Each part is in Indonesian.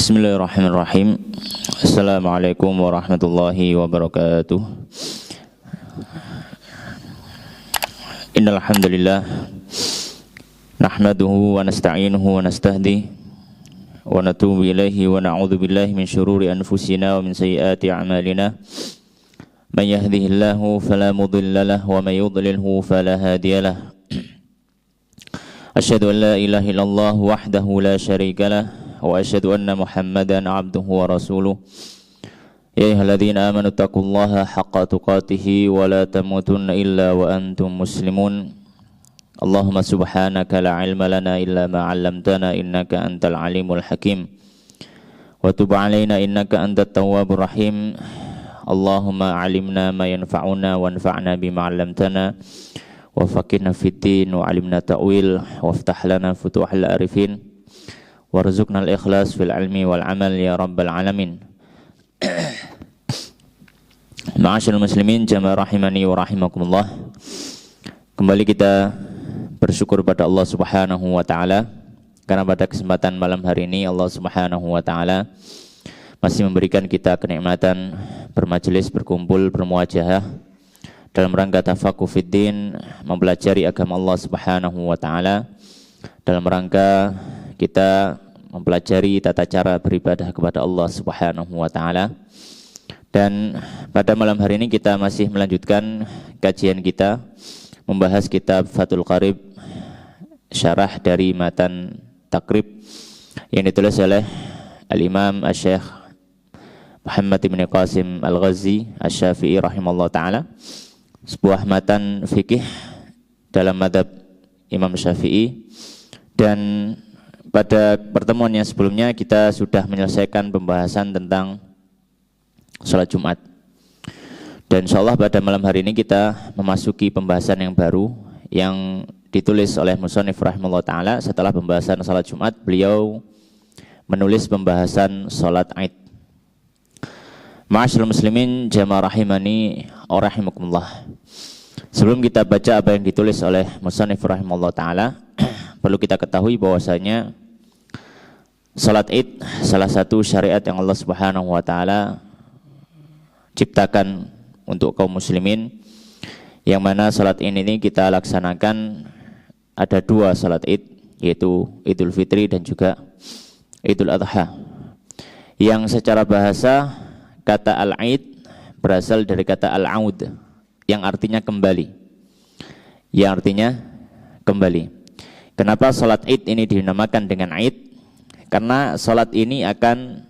Bismillahirrahmanirrahim. Assalamualaikum warahmatullahi wabarakatuh. Innal hamdalillah nahmaduhu wa nasta'inuhu wa nastahdi wa natubu ilaihi wa na'udzu billahi min syururi anfusina wa min sayyiati a'malina. Man yahdihillahu fala mudilla lahu wa may yudlilhu fala hadiyalah. Asyhadu an la ilaha illallah wahdahu la syarika lah wa asyhadu anna Muhammadan abduhu wa rasuluh. Ya ayyuhalladzina amanu taqullaha haqqa tuqatih wa la tamutunna illa wa antum muslimun. Allahumma subhanaka la ilma lana illa ma 'allamtana innaka antal alimul hakim. Wa tub 'alaina innaka antat tawwabur rahim. Allahumma 'allimna ma yanfa'una wanfa'na bima 'allamtana wa faqihna fid-din wa 'allimna ta'wil waftah lana futuhal arifin. Warzuqnal ikhlas fil ilmi wal amal ya rabbal alamin. Ma'asyiral muslimin jamaah rahimani wa rahimakumullah. Kembali kita bersyukur pada Allah Subhanahu wa taala karena pada kesempatan malam hari ini Allah Subhanahu wa taala masih memberikan kita kenikmatan bermajelis, berkumpul, bermuajahah dalam rangka tafaqquh fiddin, mempelajari agama Allah Subhanahu wa taala, dalam rangka kita mempelajari tata cara beribadah kepada Allah Subhanahu wa taala. Dan pada malam hari ini kita masih melanjutkan kajian kita membahas kitab Fathul Qarib, syarah dari matan Takrib yang ditulis oleh Al-Imam Asy-Syaikh Muhammad bin Qasim Al-Ghazi Asy-Syafi'i rahimallahu taala, sebuah matan fikih dalam mazhab Imam Syafi'i. Dan pada pertemuan yang sebelumnya kita sudah menyelesaikan pembahasan tentang sholat Jumat. Dan insyaallah pada malam hari ini kita memasuki pembahasan yang baru yang ditulis oleh musannif rahimahullah ta'ala. Setelah pembahasan sholat Jumat, beliau menulis pembahasan sholat Aid. Ma'asyiral muslimin jamaah rahimani wa rahimakumullah. Sebelum kita baca apa yang ditulis oleh musannif rahimahullah ta'ala, perlu kita ketahui bahwasanya salat Id salah satu syariat yang Allah Subhanahu wa taala ciptakan untuk kaum muslimin, yang mana salat ini kita laksanakan ada dua salat Id, yaitu Idul Fitri dan juga Idul Adha. Yang secara bahasa kata al-Aid berasal dari kata al-Aud yang artinya kembali. Yang artinya kembali. Kenapa salat Id ini dinamakan dengan Id? Karena salat ini akan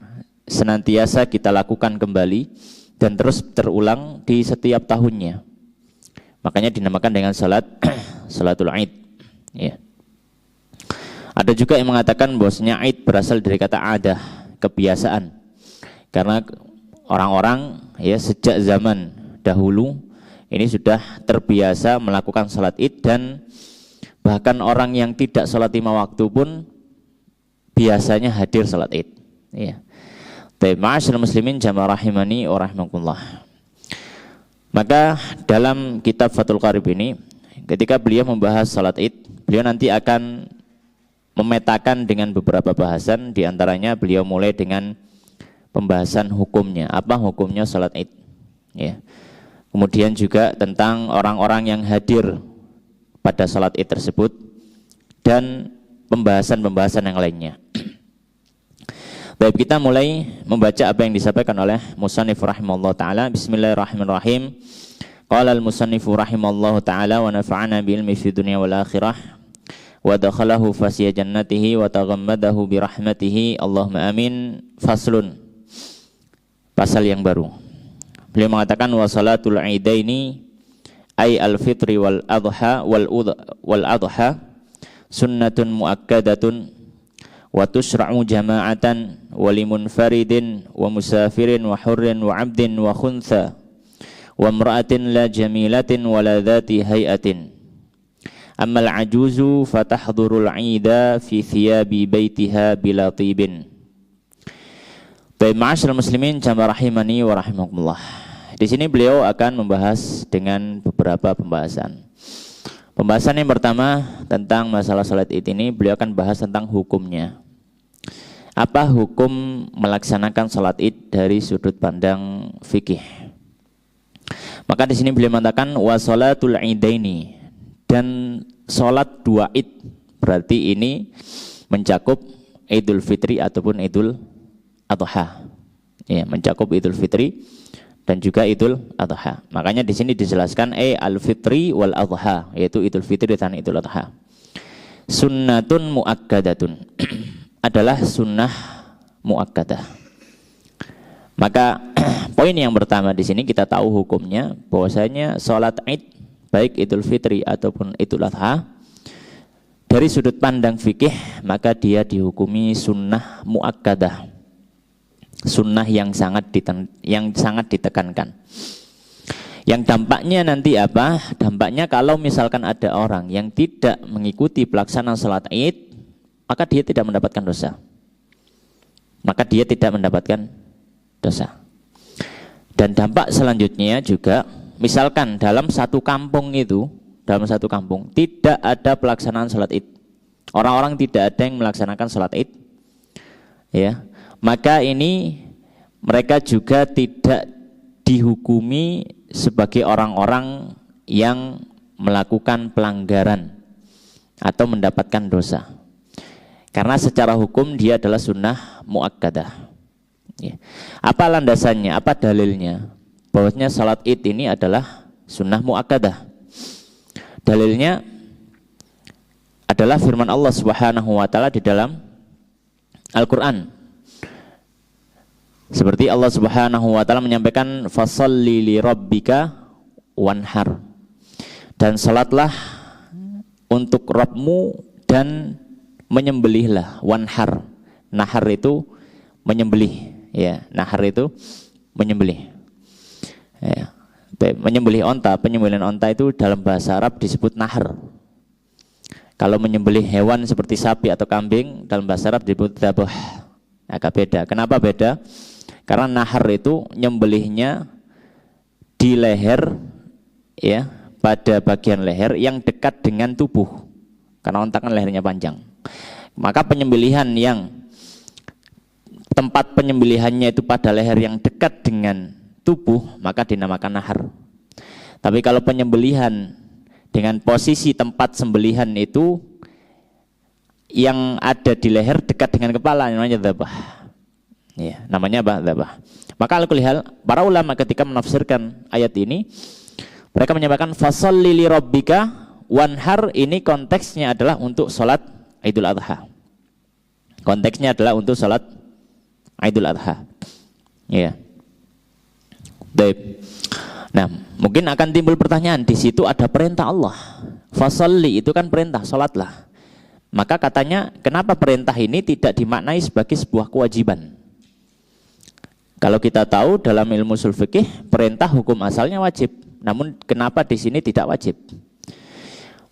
senantiasa kita lakukan kembali dan terus terulang di setiap tahunnya. Makanya dinamakan dengan salatul Id. Ya. Ada juga yang mengatakan bahwasanya Id berasal dari kata adah, kebiasaan. Karena orang-orang ya sejak zaman dahulu ini sudah terbiasa melakukan salat Id, dan bahkan orang yang tidak sholat 5 waktu pun biasanya hadir sholat Id. Ya. Ma'asyiral muslimin jamaah rahimani wa rahimakumullah. Maka dalam kitab Fathul Qarib ini, ketika beliau membahas sholat Id, beliau nanti akan memetakan dengan beberapa bahasan. Di antaranya beliau mulai dengan pembahasan hukumnya. Apa hukumnya sholat Id? Ya. Kemudian juga tentang orang-orang yang hadir pada salat Id tersebut dan pembahasan-pembahasan yang lainnya. Baik, kita mulai membaca apa yang disampaikan oleh musannif rahimahullah ta'ala. Bismillahirrahmanirrahim. Qala al-musannifu rahimahullah ta'ala wa nafa'ana bi ilmi fi dunya wal akhirah wa dakhalahu fasya jannatihi wa taghammadahu bi rahmatihi Allahumma amin. Faslun, pasal yang baru. Beliau mengatakan wa salatul aidaini ay al-fitri wal adha wal adha sunnatun muakkadatun wa tushra'u jama'atan wa limunfaridin wa musafirin wa hurrin wa 'abdin wa khuntha wa imra'atin la jamilatin wa la dhati hay'atin. Amma al-ajuzu fatahdhurul 'ida fi thiyabi baitiha bila tibin. Baik, ma'asyiral muslimin jamaah rahimani wa rahimakumullah. Di sini beliau akan membahas dengan beberapa pembahasan. Pembahasan yang pertama tentang masalah salat Id ini, beliau akan bahas tentang hukumnya. Apa hukum melaksanakan salat Id dari sudut pandang fikih? Maka di sini beliau mengatakan wa salatul idaini, dan salat dua Id, berarti ini mencakup Idul Fitri ataupun Idul Adha. Ya, mencakup Idul Fitri dan juga Idul Adha. Makanya di sini dijelaskan al-fitri wal adha, yaitu Idul Fitri dan Idul Adha. Sunnatun muakkadatun adalah sunnah muakkadah. Maka poin yang pertama di sini kita tahu hukumnya bahwasanya salat Id baik Idul Fitri ataupun Idul Adha dari sudut pandang fikih maka dia dihukumi sunnah muakkadah, sunnah yang sangat ditekankan. Yang dampaknya nanti apa? Dampaknya kalau misalkan ada orang yang tidak mengikuti pelaksanaan salat Id, maka dia tidak mendapatkan dosa. Maka dia tidak mendapatkan dosa. Dan dampak selanjutnya juga, misalkan dalam satu kampung tidak ada pelaksanaan salat Id, orang-orang tidak ada yang melaksanakan salat Id, ya, maka ini mereka juga tidak dihukumi sebagai orang-orang yang melakukan pelanggaran atau mendapatkan dosa, karena secara hukum dia adalah sunnah muakkadah. Ya. Apa landasannya? Apa dalilnya? Bahwasanya salat Id ini adalah sunnah muakkadah. Dalilnya adalah firman Allah Subhanahu wa taala di dalam Al-Qur'an. Seperti Allah Subhanahu wa taala menyampaikan fasholli li rabbika wanhar. Dan salatlah untuk Rabbmu dan menyembelihlah. Wanhar. Nahar itu menyembelih. Ya, nahar itu menyembelih. Ya, menyembelih onta, penyembelihan onta itu dalam bahasa Arab disebut nahar. Kalau menyembelih hewan seperti sapi atau kambing dalam bahasa Arab disebut dzabah. Agak beda. Kenapa beda? Karena nahar itu nyembelihnya di leher, ya, pada bagian leher yang dekat dengan tubuh. Karena onta kan lehernya panjang. Maka penyembelihan yang tempat penyembelihannya itu pada leher yang dekat dengan tubuh, maka dinamakan nahar. Tapi kalau penyembelihan dengan posisi tempat sembelihan itu yang ada di leher dekat dengan kepala, namanya dzabah. Ya, namanya apa? Dzabah. Maka al-kulihal, para ulama ketika menafsirkan ayat ini, mereka menyampaikan fasholli li rabbika wanhar, ini konteksnya adalah untuk salat Idul Adha. Konteksnya adalah untuk salat Idul Adha. Ya. Baik. Nah, mungkin akan timbul pertanyaan, di situ ada perintah Allah. Fasholli itu kan perintah, salatlah. Maka katanya, kenapa perintah ini tidak dimaknai sebagai sebuah kewajiban? Kalau kita tahu dalam ilmu ushul fikih, perintah hukum asalnya wajib. Namun kenapa di sini tidak wajib?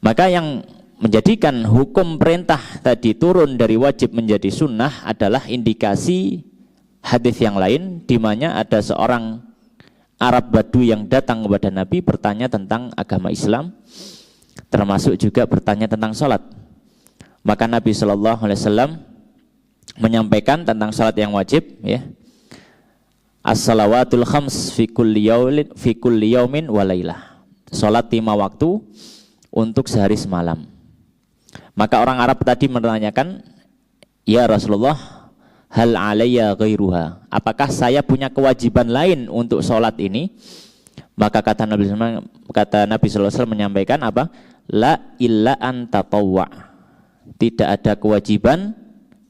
Maka yang menjadikan hukum perintah tadi turun dari wajib menjadi sunnah adalah indikasi hadis yang lain, di mana ada seorang Arab Badu yang datang kepada Nabi bertanya tentang agama Islam, termasuk juga bertanya tentang salat. Maka Nabi Shallallahu Alaihi Wasallam menyampaikan tentang salat yang wajib, ya, as-salawatul khams fi kulli yaumin wa lailah. Salat 5 waktu untuk sehari semalam. Maka orang Arab tadi menanyakan, ya Rasulullah, hal alayya ghairuha, apakah saya punya kewajiban lain untuk sholat ini? Maka kata Nabi SAW menyampaikan apa? La illa an tatawwa, tidak ada kewajiban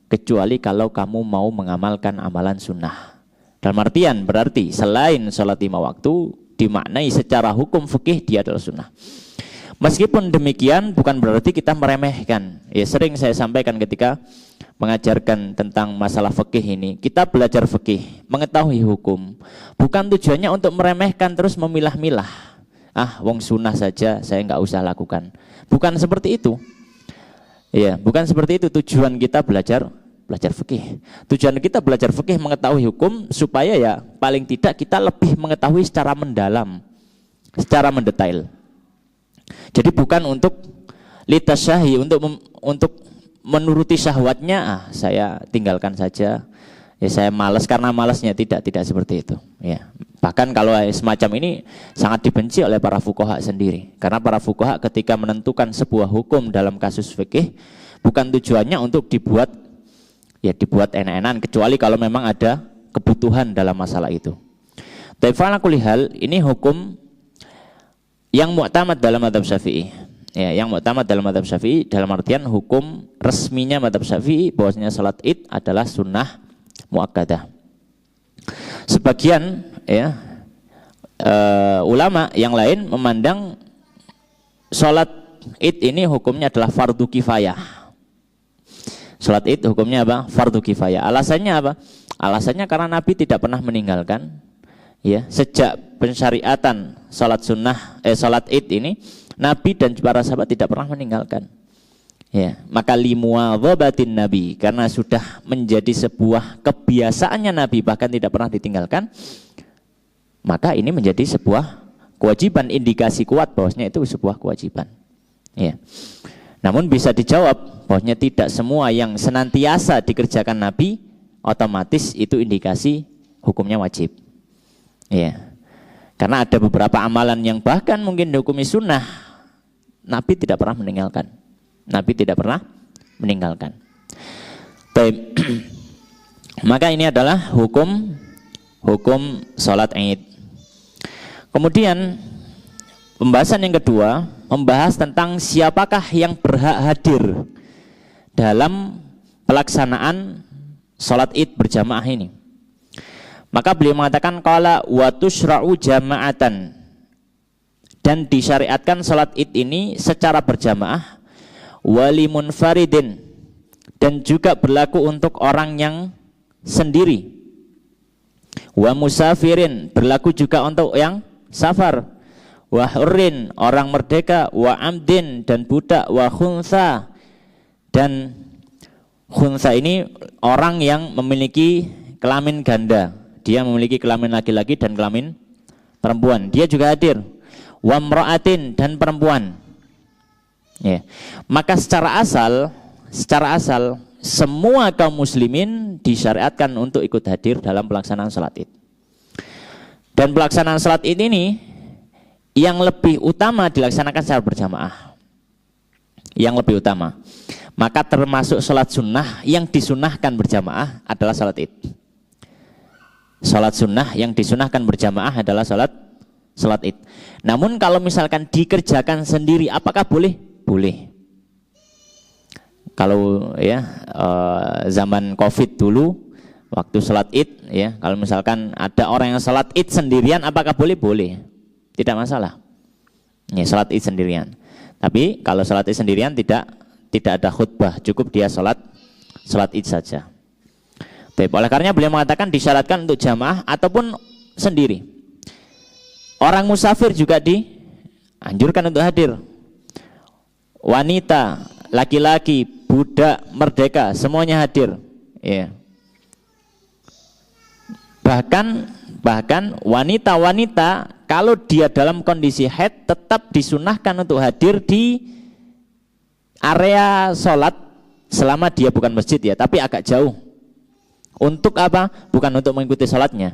kecuali kalau kamu mau mengamalkan amalan sunnah. Dalam artian berarti selain sholat 5 waktu dimaknai secara hukum fikih dia adalah sunnah. Meskipun demikian bukan berarti kita meremehkan. Ya, sering saya sampaikan ketika mengajarkan tentang masalah fikih ini, kita belajar fikih, mengetahui hukum, bukan tujuannya untuk meremehkan terus memilah-milah. Ah, wong sunnah saja saya nggak usah lakukan. Bukan seperti itu. Ya, bukan seperti itu tujuan kita belajar fikih. Tujuan kita belajar fikih mengetahui hukum supaya ya paling tidak kita lebih mengetahui secara mendalam, secara mendetail. Jadi bukan untuk litasyahi, untuk menuruti syahwatnya, saya tinggalkan saja. Ya saya malas karena malasnya, tidak seperti itu. Ya. Bahkan kalau semacam ini sangat dibenci oleh para fuqaha sendiri. Karena para fuqaha ketika menentukan sebuah hukum dalam kasus fikih bukan tujuannya untuk dibuat enak-enakan, kecuali kalau memang ada kebutuhan dalam masalah itu. Tapi ala kulli hal, ini hukum yang mu'tamad dalam mazhab Syafi'i. Ya, yang mu'tamad dalam mazhab Syafi'i dalam artian hukum resminya mazhab Syafi'i bahwasanya salat Id adalah sunnah muakkadah. Sebagian ulama yang lain memandang salat Id ini hukumnya adalah fardu kifayah. Salat Id hukumnya apa? Fardu kifayah. Alasannya apa? Alasannya karena Nabi tidak pernah meninggalkan. Ya, sejak pensyariatan salat Id ini, Nabi dan para sahabat tidak pernah meninggalkan. Ya, maka limuwadzabatin Nabi, karena sudah menjadi sebuah kebiasaannya Nabi bahkan tidak pernah ditinggalkan, maka ini menjadi sebuah kewajiban, indikasi kuat bahwasanya itu sebuah kewajiban. Ya. Namun bisa dijawab bahwasanya tidak semua yang senantiasa dikerjakan Nabi otomatis itu indikasi hukumnya wajib. Ya. Karena ada beberapa amalan yang bahkan mungkin dihukumi sunnah, Nabi tidak pernah meninggalkan. Nabi tidak pernah meninggalkan. Baik. Maka ini adalah hukum salat Id. Kemudian pembahasan yang kedua membahas tentang siapakah yang berhak hadir dalam pelaksanaan salat Id berjamaah ini. Maka beliau mengatakan qala wa tusra'u jama'atan, dan disyariatkan salat Id ini secara berjamaah, wali munfaridin, dan juga berlaku untuk orang yang sendiri, wa musafirin, berlaku juga untuk yang safar, wa hurrin, orang merdeka, wa amdin, dan budak, wa khuntha, dan khuntha ini orang yang memiliki kelamin ganda, dia memiliki kelamin laki-laki dan kelamin perempuan, dia juga hadir, wa mra'atin, dan perempuan. Ya. Maka secara asal semua kaum muslimin disyariatkan untuk ikut hadir dalam pelaksanaan salat Id. Dan pelaksanaan salat Id ini yang lebih utama dilaksanakan secara berjamaah. Yang lebih utama. Maka termasuk salat sunnah yang disunahkan berjamaah adalah salat Id. Salat sunnah yang disunahkan berjamaah adalah salat Id. Namun kalau misalkan dikerjakan sendiri, apakah boleh? Boleh. Kalau zaman Covid dulu waktu salat Id, ya, kalau misalkan ada orang yang salat Id sendirian, apakah boleh? Boleh. Tidak masalah. Ya, salat Id sendirian. Tapi kalau salat Id sendirian tidak ada khutbah, cukup dia salat Id saja. Baik, oleh karenanya beliau mengatakan disyaratkan untuk jamaah ataupun sendiri. Orang musafir juga dianjurkan untuk hadir. Wanita, laki-laki, budak, merdeka, semuanya hadir. Ya. Bahkan wanita-wanita kalau dia dalam kondisi haid tetap disunahkan untuk hadir di area sholat selama dia bukan masjid, ya, tapi agak jauh. Untuk apa? Bukan untuk mengikuti sholatnya,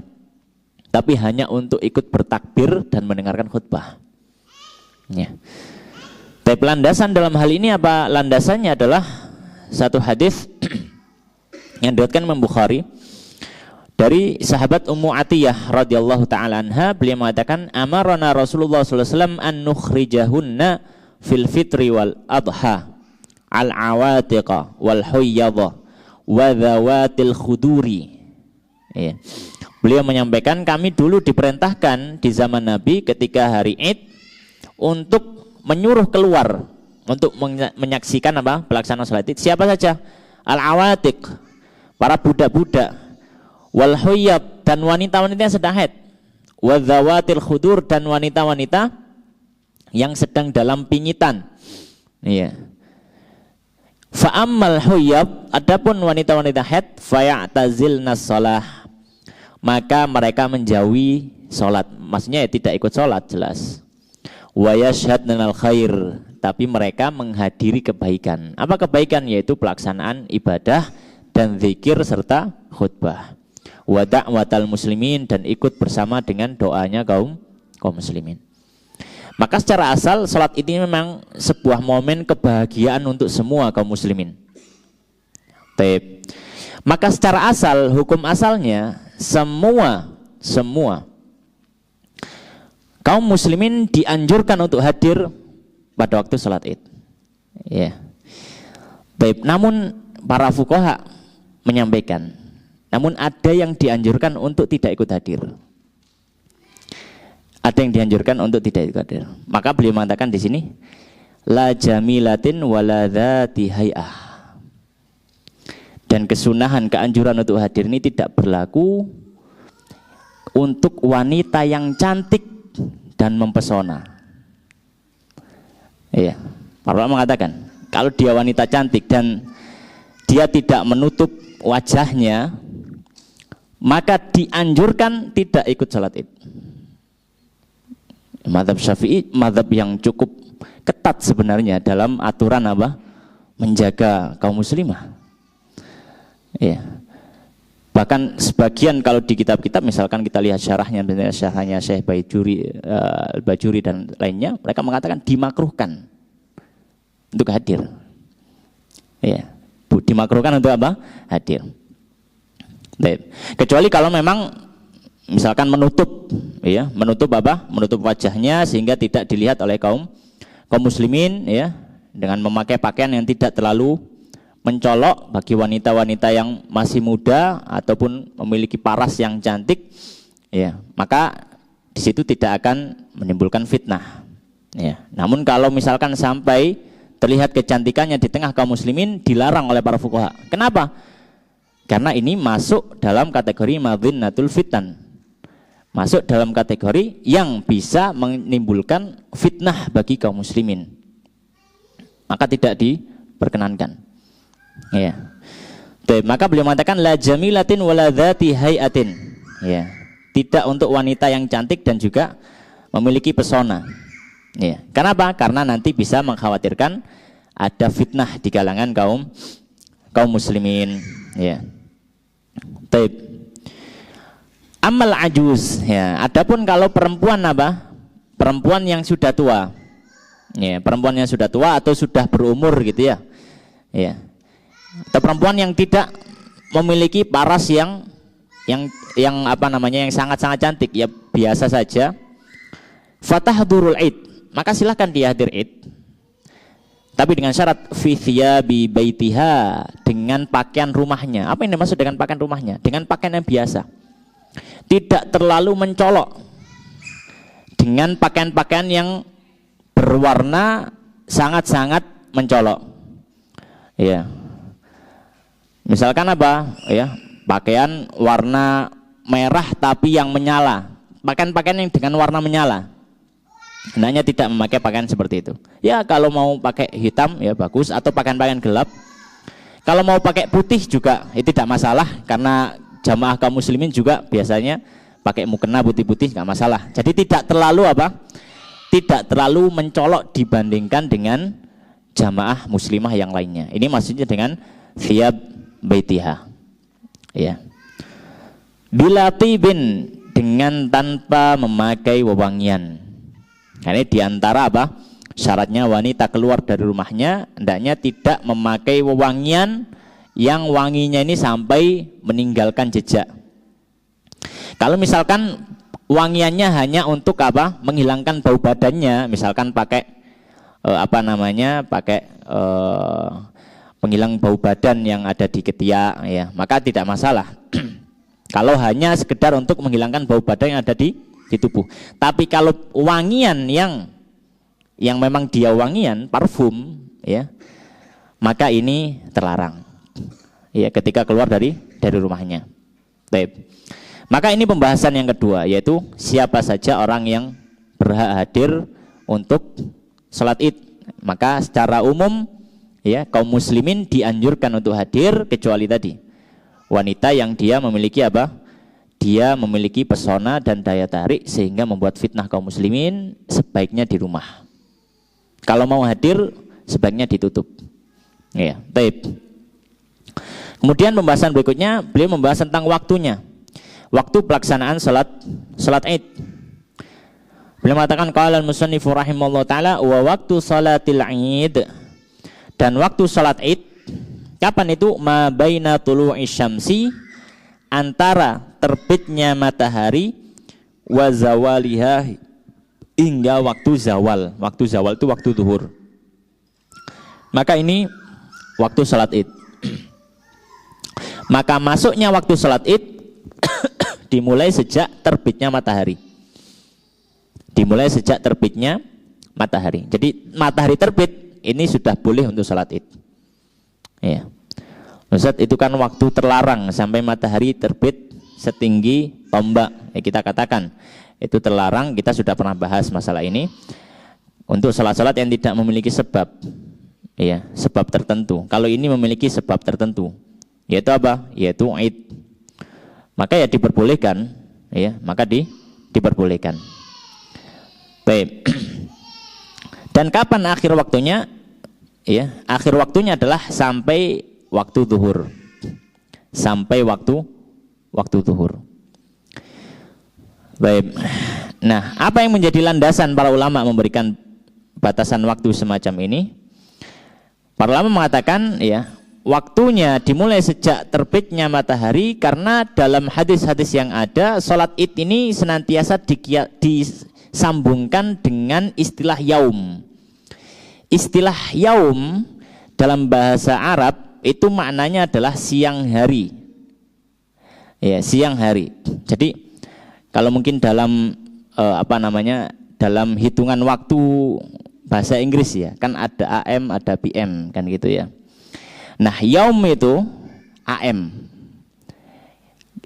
tapi hanya untuk ikut bertakbir dan mendengarkan khutbah. Ya. Tapi landasan dalam hal ini apa? Landasannya adalah satu hadis yang diriwayatkan Imam Bukhari dari sahabat Ummu Atiyah radhiyallahu taala anha. Beliau mengatakan, amarana Rasulullah sallallahu alaihi wasallam an nukhrijahunna fil fitri wal adha al awatiqa wal huyyadha wa dhawatil khuduri. Ya. Beliau menyampaikan, kami dulu diperintahkan di zaman Nabi ketika hari Id untuk menyuruh keluar untuk menyaksikan apa? Pelaksanaan salat Id. Siapa saja? Al-awatiq, para budak-budak, wal huyyab, dan wanita-wanita yang sedang haid, wa dzawatil khudur, dan wanita-wanita yang sedang dalam pingitan. Iya. Fa ammal huyyab, adapun wanita-wanita haid, fa ya'tazilnas shalah, maka mereka menjauhi salat. Maksudnya ya tidak ikut salat, jelas. Wa yashhadnal khair, tapi mereka menghadiri kebaikan. Apa kebaikan? Yaitu pelaksanaan ibadah dan zikir serta khutbah. Wa da'watal muslimin, dan ikut bersama dengan doanya kaum muslimin. Maka secara asal salat ini memang sebuah momen kebahagiaan untuk semua kaum muslimin. Baik. Maka secara asal, hukum asalnya semua kaum muslimin dianjurkan untuk hadir pada waktu salat Id. Ya. Baik, namun para fuqaha menyampaikan, namun ada yang dianjurkan untuk tidak ikut hadir. Ada yang dianjurkan untuk tidak ikut hadir. Maka beliau mengatakan di sini, la jamilatin wala dzati hay'ah. Dan kesunahan, keanjuran untuk hadir ini tidak berlaku untuk wanita yang cantik dan mempesona. Iya, para ulama mengatakan kalau dia wanita cantik dan dia tidak menutup wajahnya, maka dianjurkan tidak ikut salat Id. Mazhab Syafi'i mazhab yang cukup ketat sebenarnya dalam aturan apa? Menjaga kaum muslimah. Ya. Bahkan sebagian kalau di kitab-kitab, misalkan kita lihat syarahnya Syekh Bajuri dan lainnya, mereka mengatakan dimakruhkan untuk hadir. Ya. Dimakruhkan untuk apa? Hadir. Baik. Kecuali kalau memang misalkan menutup apa? Menutup wajahnya sehingga tidak dilihat oleh kaum muslimin, ya, dengan memakai pakaian yang tidak terlalu mencolok bagi wanita-wanita yang masih muda ataupun memiliki paras yang cantik, ya, maka di situ tidak akan menimbulkan fitnah, ya. Namun kalau misalkan sampai terlihat kecantikannya di tengah kaum muslimin, dilarang oleh para fuqaha. Kenapa? Karena ini masuk dalam kategori madhinnatul fitan, masuk dalam kategori yang bisa menimbulkan fitnah bagi kaum muslimin, maka tidak diperkenankan. Ya. Maka beliau mengatakan la jamilatin wala dzati hayatin. Ya. Tidak untuk wanita yang cantik dan juga memiliki pesona. Ya. Kenapa? Karena nanti bisa mengkhawatirkan ada fitnah di kalangan kaum muslimin. Ya. Baik. Amal ajuz, ya. Adapun kalau perempuan apa? Perempuan yang sudah tua. Ya, perempuan yang sudah tua atau sudah berumur gitu ya. Ya. Atau perempuan yang tidak memiliki paras yang apa namanya, yang sangat-sangat cantik, ya biasa saja. Fatahdurul Id, maka silahkan dia hadir Id. Tapi dengan syarat fi thiyabi baitiha, dengan pakaian rumahnya. Apa yang dimaksud dengan pakaian rumahnya? Dengan pakaian yang biasa. Tidak terlalu mencolok. Dengan pakaian-pakaian yang berwarna sangat-sangat mencolok. Ya. Misalkan apa? Ya, pakaian warna merah tapi yang menyala. Pakaian-pakaian yang dengan warna menyala. Hendaknya tidak memakai pakaian seperti itu. Ya, kalau mau pakai hitam ya bagus, atau pakaian-pakaian gelap. Kalau mau pakai putih juga itu tidak masalah, karena jamaah kaum muslimin juga biasanya pakai mukena putih-putih, nggak masalah. Jadi tidak terlalu apa? Tidak terlalu mencolok dibandingkan dengan jamaah muslimah yang lainnya. Ini maksudnya dengan thiyab baitiha. Ya. Bila tibin, dengan tanpa memakai wewangian. Nah, ini diantara apa? Syaratnya wanita keluar dari rumahnya hendaknya tidak memakai wewangian yang wanginya ini sampai meninggalkan jejak. Kalau misalkan wangiannya hanya untuk apa? Menghilangkan bau badannya, misalkan pakai pakai penghilang bau badan yang ada di ketiak, ya, maka tidak masalah. Kalau hanya sekedar untuk menghilangkan bau badan yang ada di tubuh. Tapi kalau wangian yang memang dia wangian parfum, ya, maka ini terlarang. Ya, ketika keluar dari rumahnya. Baik. Maka ini pembahasan yang kedua, yaitu siapa saja orang yang berhak hadir untuk salat Id. Maka secara umum, ya, kaum muslimin dianjurkan untuk hadir, kecuali tadi wanita yang dia memiliki apa? Dia memiliki pesona dan daya tarik sehingga membuat fitnah kaum muslimin, sebaiknya di rumah. Kalau mau hadir sebaiknya ditutup. Ya, baik. Kemudian pembahasan berikutnya beliau membahas tentang waktunya. Waktu pelaksanaan salat Id. Beliau mengatakan qala al-musannifu rahimallahu taala wa waktu salatil Id. Dan waktu salat Id kapan itu? Ma baina tulu'i syamsi, antara terbitnya matahari, wa zawaliha, hingga waktu zawal. Waktu zawal itu waktu zuhur. Maka ini waktu salat Id. Maka masuknya waktu salat Id dimulai sejak terbitnya matahari. Dimulai sejak terbitnya matahari. Jadi matahari terbit ini sudah boleh untuk salat Id. Ya. Ustaz, itu kan waktu terlarang sampai matahari terbit setinggi tombak. Ya, kita katakan itu terlarang. Kita sudah pernah bahas masalah ini. Untuk salat-salat yang tidak memiliki sebab, ya, sebab tertentu. Kalau ini memiliki sebab tertentu, yaitu apa? Yaitu Id. Maka ya diperbolehkan, ya, maka diperbolehkan. Baik. Dan kapan akhir waktunya? Ya, akhir waktunya adalah sampai waktu zuhur. Sampai waktu zuhur. Baik. Nah, apa yang menjadi landasan para ulama memberikan batasan waktu semacam ini? Para ulama mengatakan, ya, waktunya dimulai sejak terbitnya matahari karena dalam hadis-hadis yang ada, salat Id ini senantiasa disambungkan dengan istilah yaum. Istilah yaum dalam bahasa Arab itu maknanya adalah siang hari. Ya, siang hari. Jadi kalau mungkin dalam dalam hitungan waktu bahasa Inggris, ya, kan ada AM, ada PM, kan gitu ya. Nah, yaum itu AM.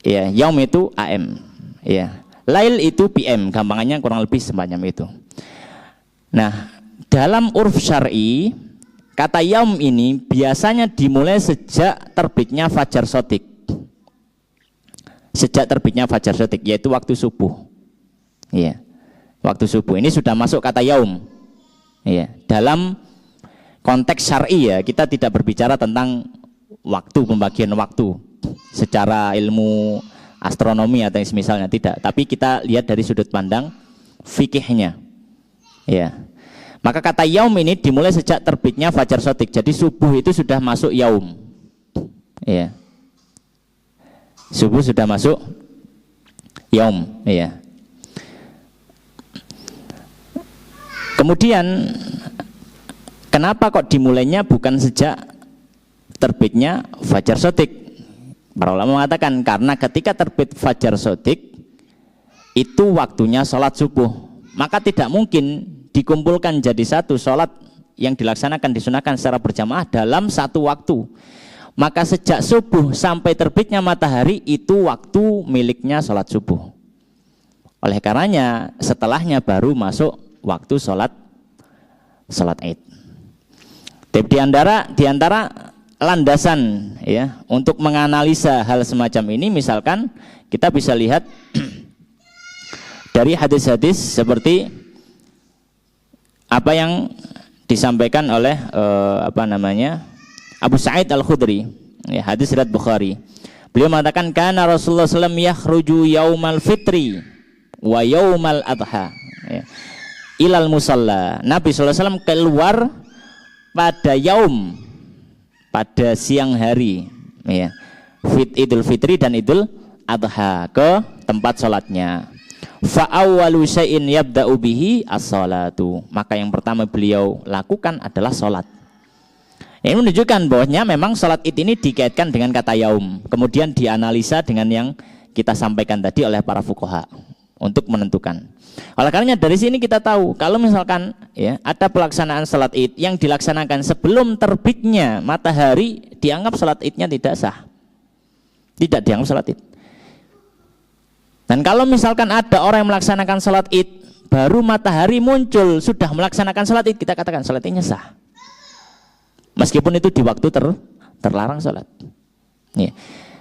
Ya, yaum itu AM. Ya. Lail itu PM, gampangannya kurang lebih semacam itu. Nah, dalam urf syar'i, kata yaum ini biasanya dimulai sejak terbitnya fajar shadiq. Sejak terbitnya fajar shadiq, yaitu waktu subuh. Ya. Waktu subuh ini sudah masuk kata yaum. Ya, dalam konteks syar'i, ya, kita tidak berbicara tentang waktu, pembagian waktu secara ilmu astronomi atau misalnya, tidak, tapi kita lihat dari sudut pandang fikihnya. Ya. Maka kata yaum ini dimulai sejak terbitnya fajar shadiq. Jadi subuh itu sudah masuk yaum. Ya. Subuh sudah masuk yaum, ya. Kemudian kenapa kok dimulainya bukan sejak terbitnya fajar shadiq? Para ulama mengatakan karena ketika terbit fajar shadiq itu waktunya sholat subuh. Maka tidak mungkin dikumpulkan jadi satu sholat yang dilaksanakan, disunahkan secara berjamaah dalam satu waktu. Maka sejak subuh sampai terbitnya matahari itu waktu miliknya sholat subuh. Oleh karenanya setelahnya baru masuk waktu sholat Id. Di antara landasan, ya, untuk menganalisa hal semacam ini, misalkan kita bisa lihat dari hadis-hadis seperti apa yang disampaikan oleh Abu Sa'id Al-Khudri, ya, hadis riwayat Bukhari. Beliau mengatakan kana Rasulullah sallallahu alaihi wasallam yakhruju yaumal fitri wa yaumal adha, ya, ilal musalla. Nabi sallallahu alaihi wasallam keluar pada yaum, pada siang hari, ya, Idul Fitri dan Idul Adha, ke tempat sholatnya. Fa awwalu syai'in yabda'u bihi as-salatu. Maka yang pertama beliau lakukan adalah sholat. Ini menunjukkan bahwasanya memang sholat Id ini dikaitkan dengan kata yaum. Kemudian dianalisa dengan yang kita sampaikan tadi oleh para fuqaha untuk menentukan. Oleh karenanya dari sini kita tahu kalau misalkan, ya, ada pelaksanaan sholat Id yang dilaksanakan sebelum terbitnya matahari, dianggap sholat Idnya tidak sah. Tidak dianggap sholat Id. Dan kalau misalkan ada orang yang melaksanakan sholat Id baru matahari muncul sudah melaksanakan sholat Id, kita katakan sholat Idnya sah. Meskipun itu di waktu terlarang sholat. Ya.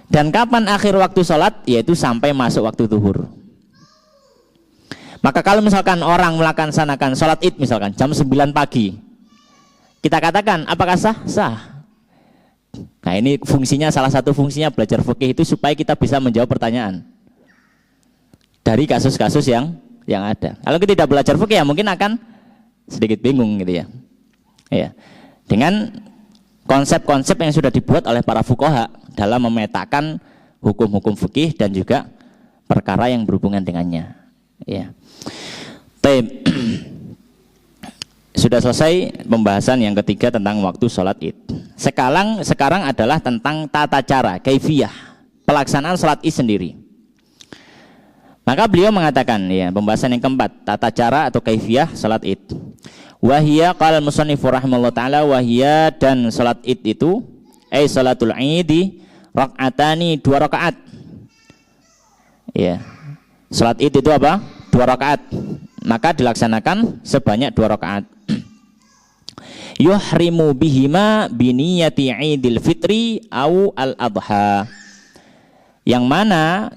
Dan kapan akhir waktu sholat? Yaitu sampai masuk waktu zuhur. Maka kalau misalkan orang melaksanakan sholat Id misalkan jam 9 pagi, kita katakan apakah sah? Sah. Nah, ini fungsinya, salah satu fungsinya belajar fikih itu supaya kita bisa menjawab pertanyaan dari kasus-kasus yang ada. Kalau kita tidak belajar fikih ya mungkin akan sedikit bingung gitu ya. Ya. Dengan konsep-konsep yang sudah dibuat oleh para fuqaha dalam memetakan hukum-hukum fikih dan juga perkara yang berhubungan dengannya. Ya. Sudah selesai pembahasan yang ketiga tentang waktu sholat id. Sekarang adalah tentang tata cara, kaifiyah, pelaksanaan sholat id sendiri. Maka beliau mengatakan, ya, pembahasan yang keempat, tata cara atau kaifiyah sholat id. Wahiyya qala al-musannifu rahimahullah ta'ala, wahiyya, dan sholat id itu sholatul idi rak'atani, 2 rakaat. Ya. Sholat id itu apa? 2 rakaat. Maka dilaksanakan sebanyak 2 rakaat. Yuhrimu bihima biniyati idil fitri au al-adha. Yang mana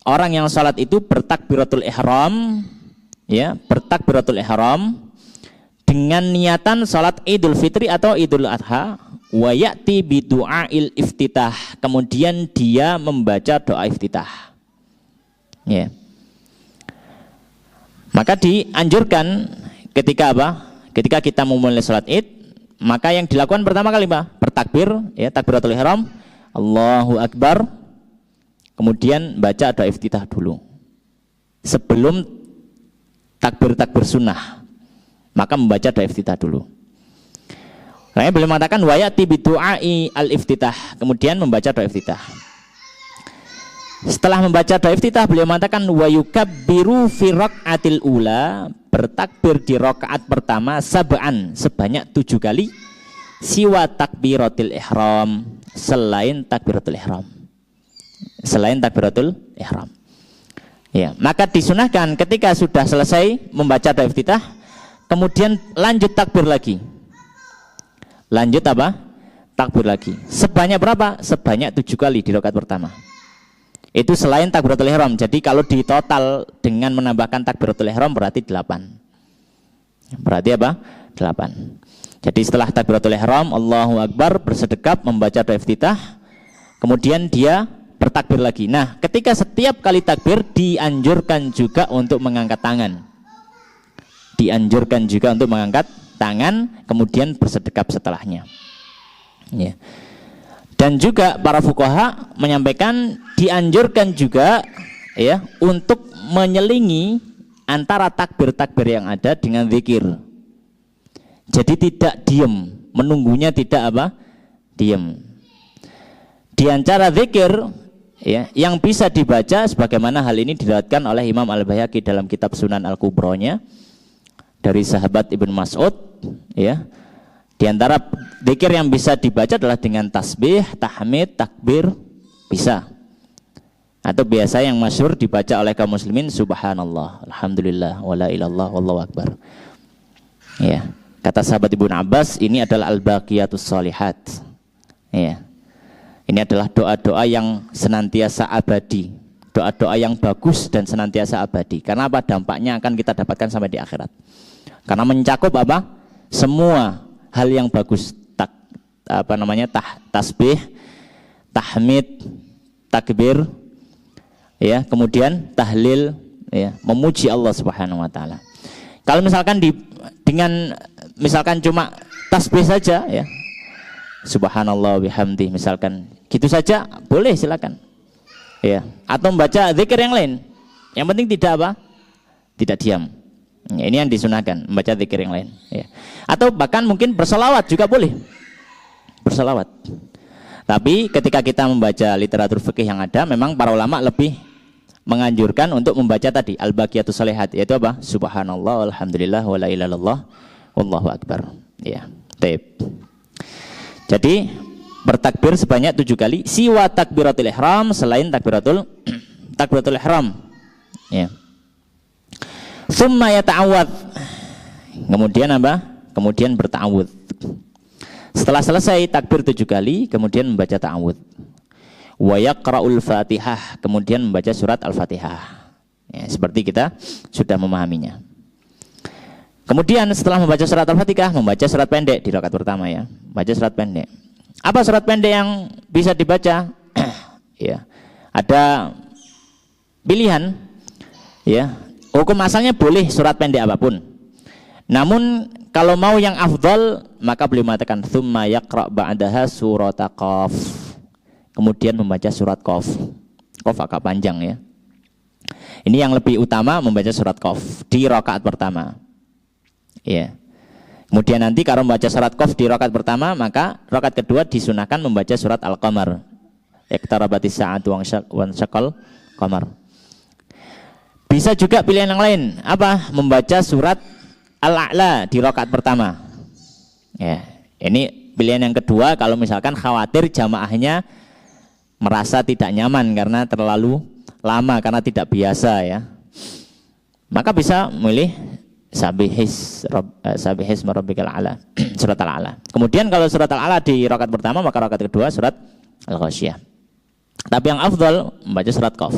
orang yang salat itu bertakbiratul ihram, ya, bertakbiratul ihram dengan niatan salat Idul Fitri atau Idul Adha, wa ya'ti bi du'ail iftitah. Kemudian dia membaca doa iftitah. Ya. Maka dianjurkan ketika apa? Ketika kita memulai salat Id, maka yang dilakukan pertama kali apa? Bertakbir, ya, takbiratul ihram, Allahu Akbar. Kemudian baca doa iftitah dulu. Sebelum takbir sunnah, maka membaca doa iftitah dulu. Karena beliau mengatakan wa ya'ti bi du'ai al-iftitah, kemudian membaca doa iftitah. Setelah membaca doa iftitah, beliau mengatakan wa yukabbiru fi raq'atil ula, bertakbir di rakaat pertama sab'an, sebanyak 7 kali, siwa takbiratul ihram, selain takbiratul ihram. Selain takbiratul ihram. Ya, maka disunahkan ketika sudah selesai membaca doa iftitah, kemudian lanjut takbir lagi. Lanjut apa? Takbir lagi. Sebanyak berapa? Sebanyak 7 kali di rakaat pertama. Itu selain takbiratul ihram. Jadi kalau di total dengan menambahkan takbiratul ihram berarti 8. Berarti apa? 8. Jadi setelah takbiratul ihram, Allahu Akbar, bersedekap, membaca doa iftitah, kemudian dia bertakbir lagi. Nah, ketika setiap kali takbir dianjurkan juga untuk mengangkat tangan. Dianjurkan juga untuk mengangkat tangan, kemudian bersedekap setelahnya. Ya. Dan juga para fuqaha menyampaikan dianjurkan juga, ya, untuk menyelingi antara takbir-takbir yang ada dengan zikir. Jadi tidak diam, menunggunya tidak apa? Diam. Di antara zikir, ya, yang bisa dibaca sebagaimana hal ini diriwayatkan oleh Imam Al-Baihaqi dalam kitab Sunan Al-Kubronya dari sahabat Ibnu Mas'ud, ya. Di antara zikir yang bisa dibaca adalah dengan tasbih, tahmid, takbir, bisa. Atau biasa yang masyhur dibaca oleh kaum muslimin, subhanallah, alhamdulillah, wala ilallah, wallahu akbar. Ya, kata sahabat Ibnu Abbas, ini adalah al-baqiyatus shalihat. Ya. Ini adalah doa-doa yang senantiasa abadi, doa-doa yang bagus dan senantiasa abadi. Karena apa? Dampaknya akan kita dapatkan sampai di akhirat. Karena mencakup apa? Semua hal yang bagus, tasbih, tahmid, takbir, ya, kemudian tahlil, ya, memuji Allah Subhanahu wa taala. Kalau misalkan dengan misalkan cuma tasbih saja, ya, subhanallah bihamdi, misalkan gitu saja boleh, silakan. Ya, atau membaca zikir yang lain. Yang penting tidak apa? Tidak diam. Ya, ini yang disunahkan, membaca zikir yang lain, ya. Atau bahkan mungkin bersolawat juga boleh. Bersolawat. Tapi ketika kita membaca literatur fikih yang ada, memang para ulama lebih menganjurkan untuk membaca tadi al-baqiyatus shalihat, yaitu apa? Subhanallah, alhamdulillah, wala ilaha illallah, wallahu akbar. Ya, taib. Jadi bertakbir sebanyak 7 kali, siwa takbiratul ihram, selain takbiratul ihram. Ya. Tsumma yata'awwadz. Kemudian apa? Kemudian berta'awudz. Setelah selesai takbir 7 kali, kemudian membaca ta'awudz. Wa yaqra'ul Fatihah, kemudian membaca surat Al-Fatihah. Ya, seperti kita sudah memahaminya. Kemudian setelah membaca surat Al-Fatihah, membaca surat pendek di rakaat pertama ya. Baca surat pendek. Apa surat pendek yang bisa dibaca? Ya. Ada pilihan ya. Hukum asalnya boleh surat pendek apapun. Namun kalau mau yang afdal, maka beliau mengatakan tsumma yaqra' ba'daha surat Qaf. Kemudian membaca surat Qaf. Qaf agak panjang ya. Ini yang lebih utama, membaca surat Qaf di rakaat pertama. Ya. Kemudian nanti kalau membaca surat Qaf di rakaat pertama, maka rakaat kedua disunahkan membaca surat Al-Qamar. Iqtarabatis sa'atu wa syaqal qamar. Bisa juga pilihan yang lain, apa? Membaca surat Al-A'la di rakaat pertama. Ya, ini pilihan yang kedua kalau misalkan khawatir jamaahnya merasa tidak nyaman karena terlalu lama, karena tidak biasa ya. Maka bisa memilih Sabihis Rabbikal A'la, surat Al-A'la. Kemudian kalau surat Al-A'la di rakaat pertama, maka rakaat kedua surat Al-Ghasyiyah. Tapi yang afdal membaca surat Qaf.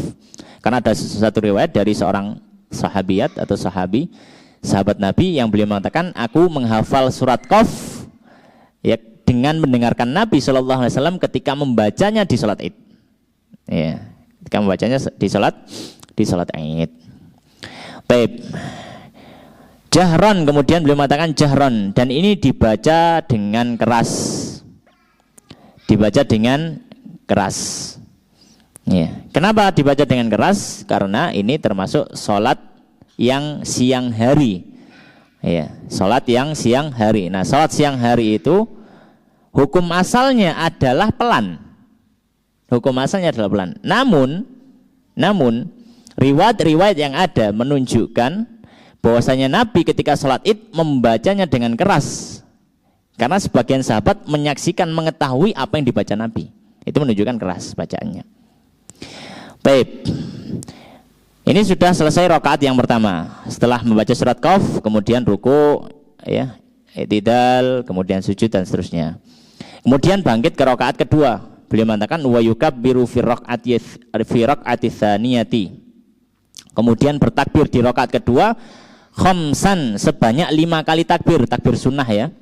Karena ada satu riwayat dari seorang sahabiyat atau sahabat Nabi yang beliau mengatakan, aku menghafal surat Qaf ya dengan mendengarkan Nabi SAW ketika membacanya di salat Id. Ya, ketika membacanya di salat Id. Baik. Jahron, kemudian beliau mengatakan jahron, dan ini dibaca dengan keras. Dibaca dengan keras. Ya. Kenapa dibaca dengan keras? Karena ini termasuk sholat yang siang hari. Ya, sholat yang siang hari. Nah, sholat siang hari itu hukum asalnya adalah pelan. Hukum asalnya adalah pelan. Namun riwayat-riwayat yang ada menunjukkan bahwasanya Nabi ketika sholat Id membacanya dengan keras. Karena sebagian sahabat menyaksikan, mengetahui apa yang dibaca Nabi. Itu menunjukkan keras bacaannya. Baik. Ini sudah selesai rakaat yang pertama. Setelah membaca surat Qaf, kemudian ruku, ya, i'tidal, kemudian sujud dan seterusnya. Kemudian bangkit ke rakaat kedua. Beliau mengatakan wa yukabbiru fi raq'ati tsaniyati. Kemudian bertakbir di rakaat kedua khamsan, sebanyak 5 kali takbir, takbir sunnah ya.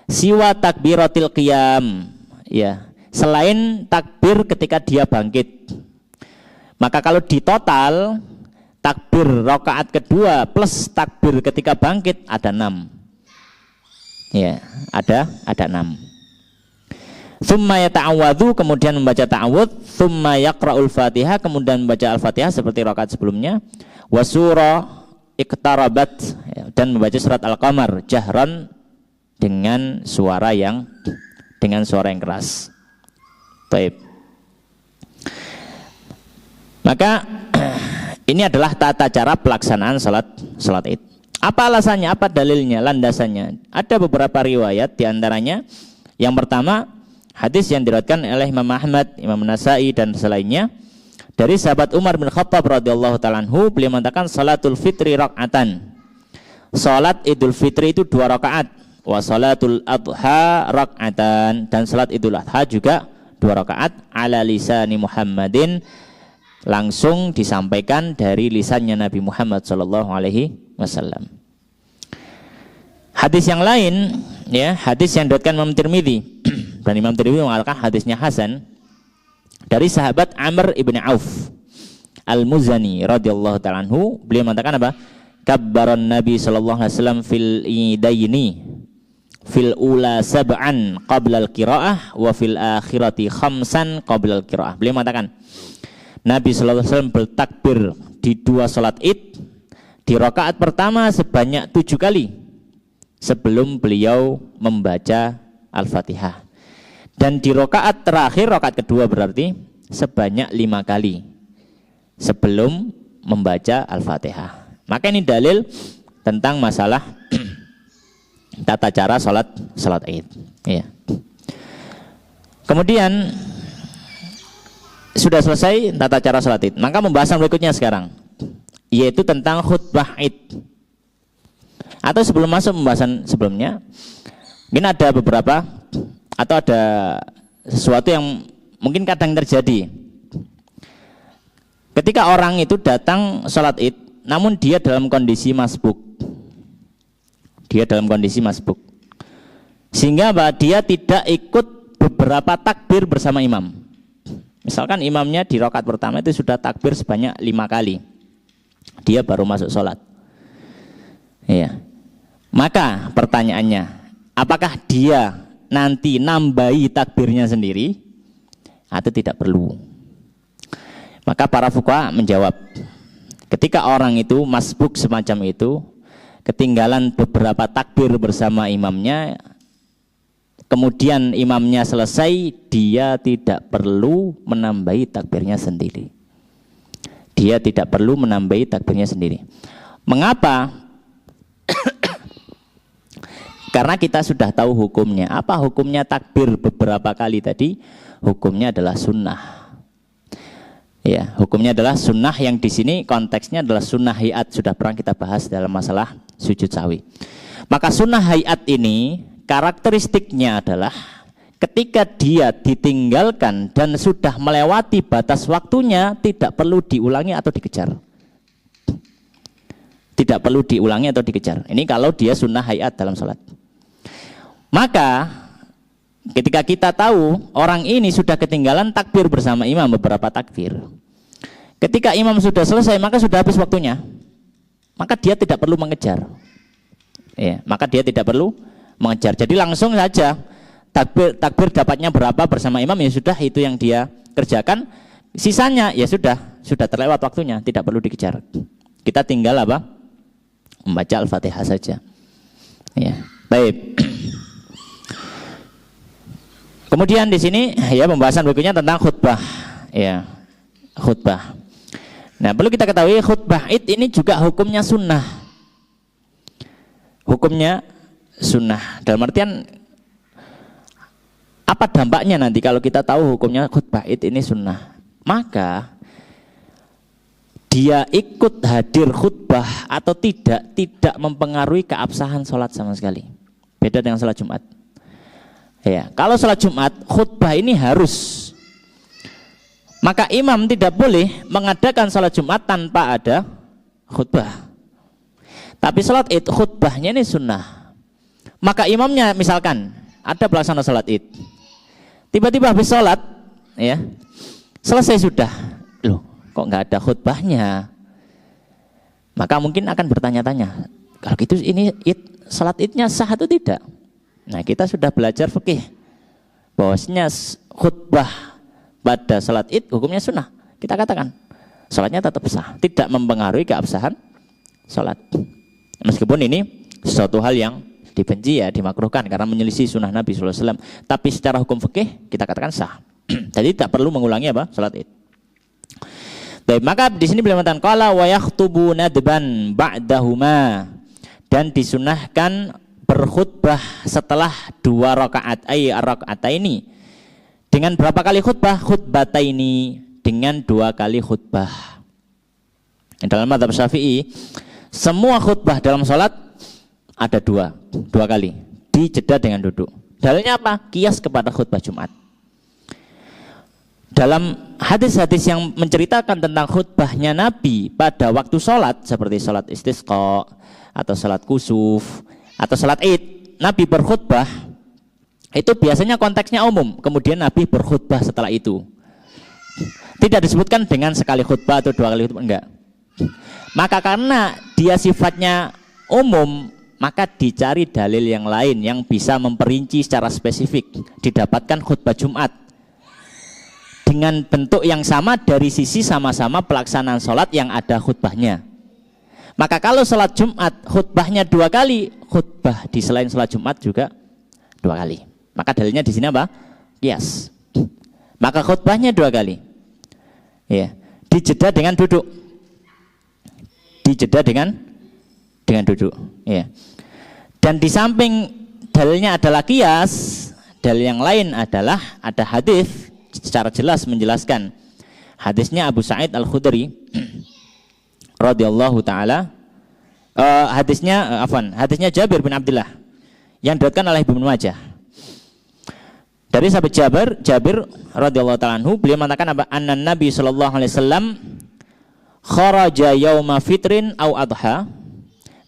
Siwa takbiratil qiyam, ya. Selain takbir ketika dia bangkit. Maka kalau di total takbir rakaat kedua plus takbir ketika bangkit ada 6. Ya, ada 6. Tsumma yata'awwadzu, kemudian membaca ta'awudz, tsumma yaqra'ul Fatihah, kemudian membaca Al-Fatihah seperti rakaat sebelumnya. Wa surah iqtarabat, ya, dan membaca surat Al-Qamar jahran dengan suara yang keras. Baik. Maka ini adalah tata cara pelaksanaan salat Id. Apa alasannya? Apa dalilnya? Landasannya? Ada beberapa riwayat, diantaranya yang pertama hadis yang diriwayatkan oleh Imam Ahmad, Imam Nasai dan selainnya dari sahabat Umar bin Khattab radhiyallahu ta'ala anhu, beliau mengatakan salatul fitri rak'atan. Salat Idul Fitri itu 2 rakaat. Wa salatul adha rak'atan, dan salat Idul Adha juga 2 rakaat ala lisani Muhammadin, langsung disampaikan dari lisannya Nabi Muhammad sallallahu alaihi wasallam. Hadis yang lain ya, hadis yang diriwayatkan Imam Tirmidzi dan Imam Tirmidzi mengatakan hadisnya hasan dari sahabat Amr ibn Auf Al-Muzani radhiyallahu ta'ala anhu, beliau mengatakan apa? Kabbaran Nabi sallallahu alaihi wasallam fil idaini fil ula sab'an qabla al-qiraah wa fil akhirati khamsan qabla al-qiraah. Beliau mengatakan Nabi sallallahu alaihi wasallam bertakbir di 2 salat Id di rakaat pertama sebanyak 7 kali sebelum beliau membaca Al-Fatihah, dan di rakaat terakhir, rakaat kedua berarti, sebanyak 5 kali sebelum membaca Al-Fatihah. Maka ini dalil tentang masalah tata cara salat Id. Ya. Kemudian sudah selesai tata cara salat Id. Maka pembahasan berikutnya sekarang, yaitu tentang khutbah Id. Atau sebelum masuk pembahasan sebelumnya, mungkin ada beberapa atau ada sesuatu yang mungkin kadang terjadi. Ketika orang itu datang salat Id, namun dia dalam kondisi masbuk. Dia dalam kondisi masbuk. Sehingga dia tidak ikut beberapa takbir bersama imam. Misalkan imamnya di rakaat pertama itu sudah takbir sebanyak 5 kali. Dia baru masuk sholat. Iya. Maka pertanyaannya, apakah dia nanti nambahi takbirnya sendiri atau tidak perlu? Maka para fuqaha menjawab, ketika orang itu masbuk semacam itu, ketinggalan beberapa takbir bersama imamnya, kemudian imamnya selesai, dia tidak perlu menambahi takbirnya sendiri. Dia tidak perlu menambahi takbirnya sendiri. Mengapa? Karena kita sudah tahu hukumnya. Apa hukumnya takbir beberapa kali tadi? Hukumnya adalah sunnah. Ya, hukumnya adalah sunnah, yang di sini konteksnya adalah sunnah hayat. Sudah pernah kita bahas dalam masalah sujud sahwi. Maka sunnah hayat ini karakteristiknya adalah ketika dia ditinggalkan dan sudah melewati batas waktunya, tidak perlu diulangi atau dikejar. Tidak perlu diulangi atau dikejar. Ini kalau dia sunnah hayat dalam sholat. Maka ketika kita tahu orang ini sudah ketinggalan takbir bersama imam beberapa takbir, ketika imam sudah selesai maka sudah habis waktunya, maka dia tidak perlu mengejar. Ya, maka dia tidak perlu mengejar. Jadi langsung saja takbir dapatnya berapa bersama imam, ya sudah itu yang dia kerjakan. Sisanya ya sudah terlewat waktunya, tidak perlu dikejar. Kita tinggal apa? Membaca Al-Fatihah saja. Ya, baik. Kemudian di sini ya pembahasan berikutnya tentang khutbah. Ya, khutbah. Nah, perlu kita ketahui khutbah id ini juga hukumnya sunnah. Hukumnya sunnah. Dalam artian apa dampaknya nanti kalau kita tahu hukumnya khutbah id ini sunnah? Maka dia ikut hadir khutbah atau tidak mempengaruhi keabsahan sholat sama sekali. Beda dengan sholat Jumat. Ya, kalau sholat Jumat khutbah ini harus, maka imam tidak boleh mengadakan sholat Jumat tanpa ada khutbah. Tapi sholat id khutbahnya ini sunnah. Maka imamnya misalkan ada pelaksana sholat id, tiba-tiba habis sholat, ya selesai sudah, loh kok nggak ada khutbahnya? Maka mungkin akan bertanya-tanya, kalau gitu ini id, sholat idnya sah atau tidak? Nah, kita sudah belajar fikih bahwasanya khutbah pada salat id hukumnya sunnah. Kita katakan salatnya tetap sah, tidak mempengaruhi keabsahan salat. Meskipun ini sesuatu hal yang dibenci, ya dimakruhkan karena menyelisih sunnah Nabi SAW. Tapi secara hukum fikih kita katakan sah. Jadi tidak perlu mengulangi apa? Salat id. Baik, maka di sini beliau mengatakan qala wa yakhtubu nadban ba'dahuma, dan disunahkan berkhutbah setelah 2 rakaat ini. Dengan berapa kali khutbah? Khutbataini, dengan 2 kali khutbah. Dalam mazhab Syafi'i, semua khutbah dalam sholat ada 2 kali, dijeda dengan duduk. Dalilnya apa? Kias kepada khutbah Jumat. Dalam hadis-hadis yang menceritakan tentang khutbahnya Nabi pada waktu sholat, seperti sholat istisqa atau sholat kusuf atau salat id, Nabi berkhutbah itu biasanya konteksnya umum, kemudian Nabi berkhutbah setelah itu. Tidak disebutkan dengan sekali khutbah atau 2 kali khutbah, enggak. Maka karena dia sifatnya umum, maka dicari dalil yang lain yang bisa memperinci secara spesifik. Didapatkan khutbah Jumat dengan bentuk yang sama dari sisi sama-sama pelaksanaan sholat yang ada khutbahnya. Maka kalau sholat Jumat khutbahnya 2 kali, khutbah di selain sholat Jumat juga 2 kali. Maka dalilnya di sini apa? Qiyas. Maka khutbahnya 2 kali. Ya, dijeda dengan duduk. Dijeda dengan duduk. Ya. Dan di samping dalilnya adalah qiyas, dalil yang lain adalah ada hadis secara jelas menjelaskan. Hadisnya Abu Sa'id Al-Khudri radhiyallahu taala, hadisnya Jabir bin Abdullah yang diriwayatkan oleh Ibnu Majah. Dari sahabat Jabir radhiyallahu taala anhu, beliau mengatakan apa? Anna Nabi sallallahu alaihi wasallam kharaja yauma fitrin au adha.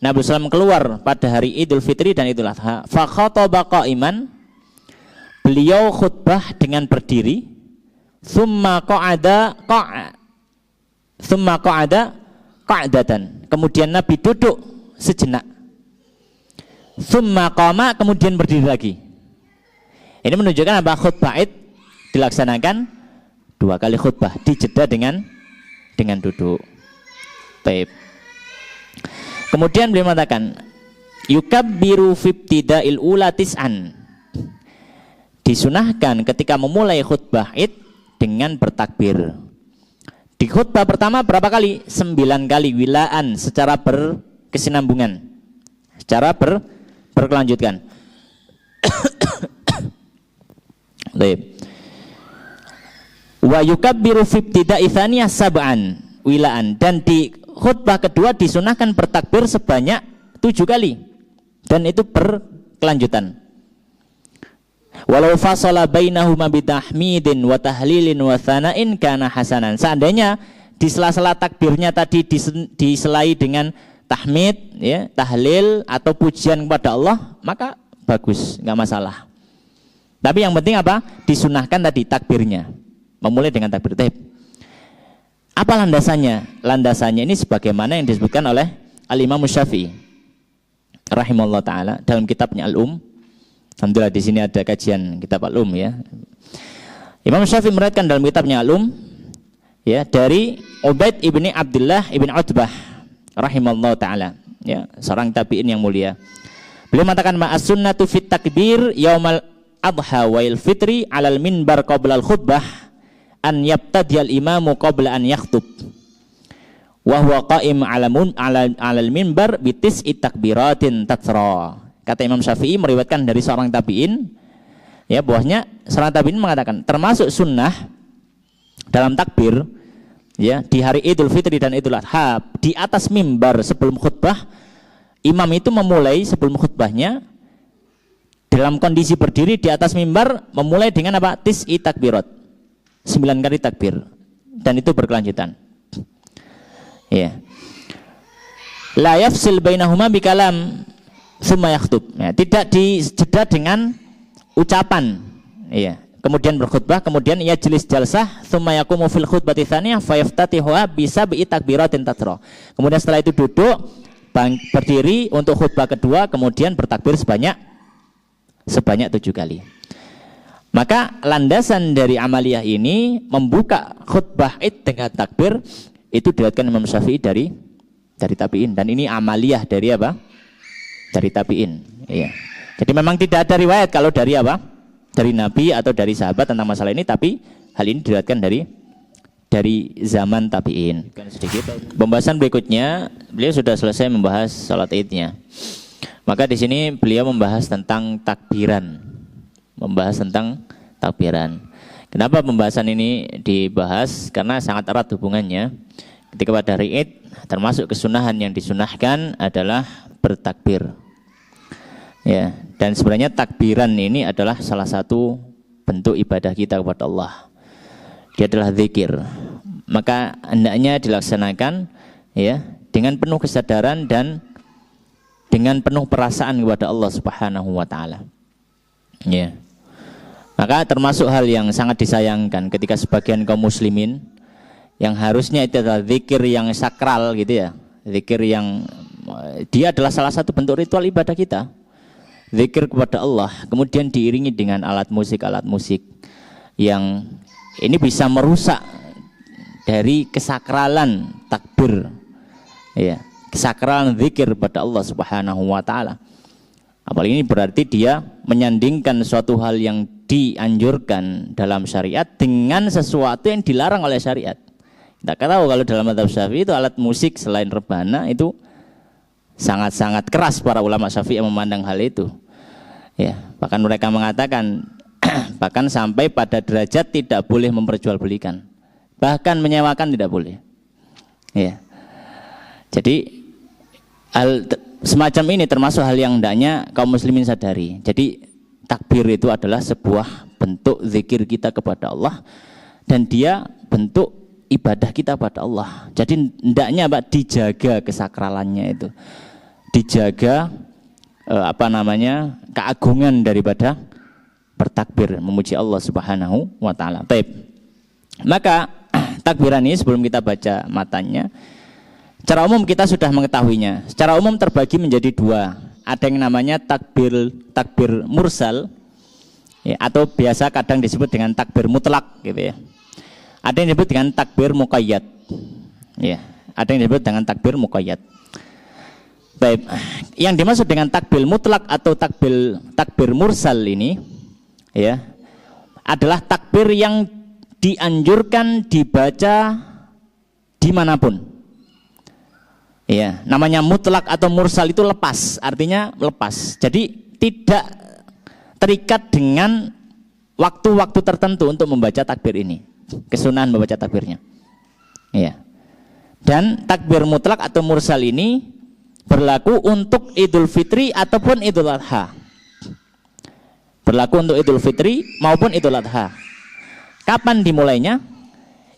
Nabi SAW keluar pada hari Idul Fitri dan Idul Adha. Fa khataba qa'iman, beliau khutbah dengan berdiri. Tsumma qa'ada qa'datan. Kemudian Nabi duduk sejenak. Tsumma qama, kemudian berdiri lagi. Ini menunjukkan apa? Khutbah Id dilaksanakan 2 kali khutbah, dijeda dengan duduk. Baik. Kemudian beliau mengatakan, yukabbiru fibtida'il ula tis'an. Disunahkan ketika memulai khutbah Id dengan bertakbir. Di khutbah pertama berapa kali? 9 kali wilaan secara berkesinambungan, secara berkelanjutan. Wa yukabbiru fibtida'i tsaniyah sab'an wilaan, dan di khutbah kedua disunahkan bertakbir sebanyak 7 kali, dan itu berkelanjutan. Walau fasala bainahuma bitahmidin wa tahlilin wa tsana'in kana hasanan. Seandainya di sela-sela takbirnya tadi diselai dengan tahmid, ya, tahlil atau pujian kepada Allah, maka bagus, enggak masalah. Tapi yang penting apa? Disunahkan tadi takbirnya, memulai dengan takbir. Apa landasannya? Landasannya ini sebagaimana yang disebutkan oleh Al-Imam Syafi'i rahimahullah ta'ala dalam kitabnya Al-Um. Alhamdulillah di sini ada kajian kitab Al-Um, ya. Imam Syafi'i meriwayatkan dalam kitabnya Al-Um, ya, dari Ubaid ibni Abdullah ibn Utbah rahimahullah ta'ala, ya, seorang tabi'in yang mulia. Beliau mengatakan, ma'as sunnatu fit takbir yaumal adha wal fitri alal minbar qabla al khutbah an yabtadiyal imamu qabla an yakhtub wa huwa qa'im alal minbar bitis takbiratin tatra. Kata Imam Syafi'i meriwayatkan dari seorang tabi'in, ya, bahwasanya seorang tabi'in mengatakan termasuk sunnah dalam takbir, ya, di hari Idul Fitri dan Idul Adha di atas mimbar sebelum khutbah, imam itu memulai sebelum khutbahnya dalam kondisi berdiri di atas mimbar, memulai dengan apa? Tis'i takbirat, 9 kali takbir, dan itu berkelanjutan. Ya. La yafsil bainahuma bikalam tsumma yakhtub. Ya, tidak dijeda dengan ucapan. Ya. Kemudian berkhutbah, kemudian ia jelis jalsah, tsumma yaqumu fil khutbati tsaniyah fa yaftatihuha bi sab'i takbiratin tatra. Kemudian setelah itu duduk, berdiri untuk khutbah kedua, kemudian bertakbir sebanyak 7 kali. Maka landasan dari amaliyah ini membuka khutbah Id dengan takbir itu diriwayatkan Imam Syafi'i dari tabi'in, dan ini amaliyah dari apa? Dari tabi'in. Iya. Jadi memang tidak ada riwayat kalau dari apa? Dari Nabi atau dari sahabat tentang masalah ini, tapi hal ini diriwayatkan dari zaman tabi'in. Sedikit pembahasan berikutnya, beliau sudah selesai membahas salat Idnya. Maka di sini beliau membahas tentang takbiran. Kenapa pembahasan ini dibahas? Karena sangat erat hubungannya. Ketika pada hari Id, termasuk kesunahan yang disunahkan adalah bertakbir. Ya, dan sebenarnya takbiran ini adalah salah satu bentuk ibadah kita kepada Allah. Dia adalah zikir. Maka hendaknya dilaksanakan, ya, dengan penuh kesadaran dan dengan penuh perasaan kepada Allah Subhanahu wa taala. Ya. Maka termasuk hal yang sangat disayangkan ketika sebagian kaum muslimin yang harusnya itu adalah zikir yang sakral, gitu ya. Zikir yang dia adalah salah satu bentuk ritual ibadah kita. Zikir kepada Allah kemudian diiringi dengan alat musik yang ini bisa merusak dari kesakralan takbir. Ya. Kesakralan zikir pada Allah Subhanahu wa taala. Apalagi ini berarti dia menyandingkan suatu hal yang dianjurkan dalam syariat dengan sesuatu yang dilarang oleh syariat. Kita tahu kalau dalam mazhab Syafi'i itu alat musik selain rebana itu sangat-sangat keras para ulama Syafi'i yang memandang hal itu. Ya, bahkan mereka mengatakan bahkan sampai pada derajat tidak boleh memperjualbelikan. Bahkan menyewakan tidak boleh. Ya. Jadi hal semacam ini termasuk hal yang hendaknya kaum muslimin sadari. Jadi takbir itu adalah sebuah bentuk zikir kita kepada Allah, dan dia bentuk ibadah kita kepada Allah. Jadi hendaknya Pak dijaga kesakralannya itu. dijaga keagungan daripada bertakbir memuji Allah Subhanahu wa taala. Baik. Maka takbiran ini sebelum kita baca matanya, secara umum kita sudah mengetahuinya. Secara umum terbagi menjadi dua. Ada yang namanya takbir mursal, ya, atau biasa kadang disebut dengan takbir mutlak, gitu ya. Ada yang disebut dengan takbir muqayyad, ya. Ada yang disebut dengan takbir muqayyad. Baik, yang dimaksud dengan takbir mutlak atau takbir mursal ini, ya, adalah takbir yang dianjurkan dibaca dimanapun. Ya, namanya mutlak atau mursal itu lepas, artinya lepas. Jadi tidak terikat dengan waktu-waktu tertentu untuk membaca takbir ini, kesunahan membaca takbirnya. Ya. Dan takbir mutlak atau mursal ini berlaku untuk Idul Fitri ataupun Idul Adha. Berlaku untuk Idul Fitri maupun Idul Adha. Kapan dimulainya?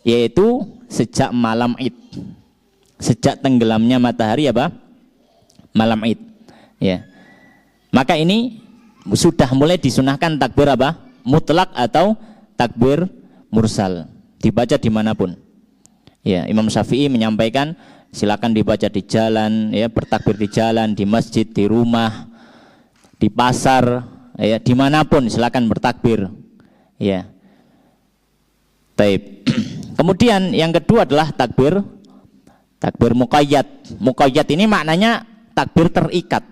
Yaitu sejak malam Id. Sejak tenggelamnya matahari malam Id, ya. Maka ini sudah mulai disunahkan takbir mutlak atau takbir mursal, dibaca dimanapun, ya. Imam Syafi'i menyampaikan silakan dibaca di jalan, ya, bertakbir di jalan, di masjid, di rumah, di pasar, ya, dimanapun silakan bertakbir, ya. Taib. Kemudian yang kedua adalah takbir muqayyad. Muqayyad ini maknanya takbir terikat.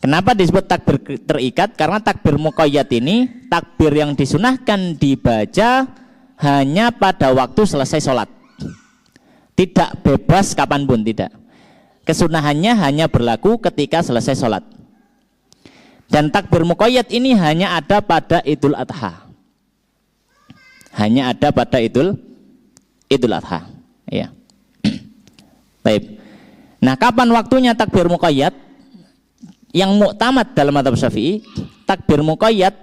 Kenapa disebut takbir terikat? Karena takbir muqayyad ini takbir yang disunahkan dibaca hanya pada waktu selesai sholat. Tidak bebas kapanpun, tidak. Kesunahannya hanya berlaku ketika selesai sholat. Dan takbir muqayyad ini hanya ada pada Idul Adha. Hanya ada pada Idul Adha, ya. Baik. Nah, kapan waktunya takbir muqayyad? Yang muktamad dalam mazhab Syafi'i, takbir muqayyad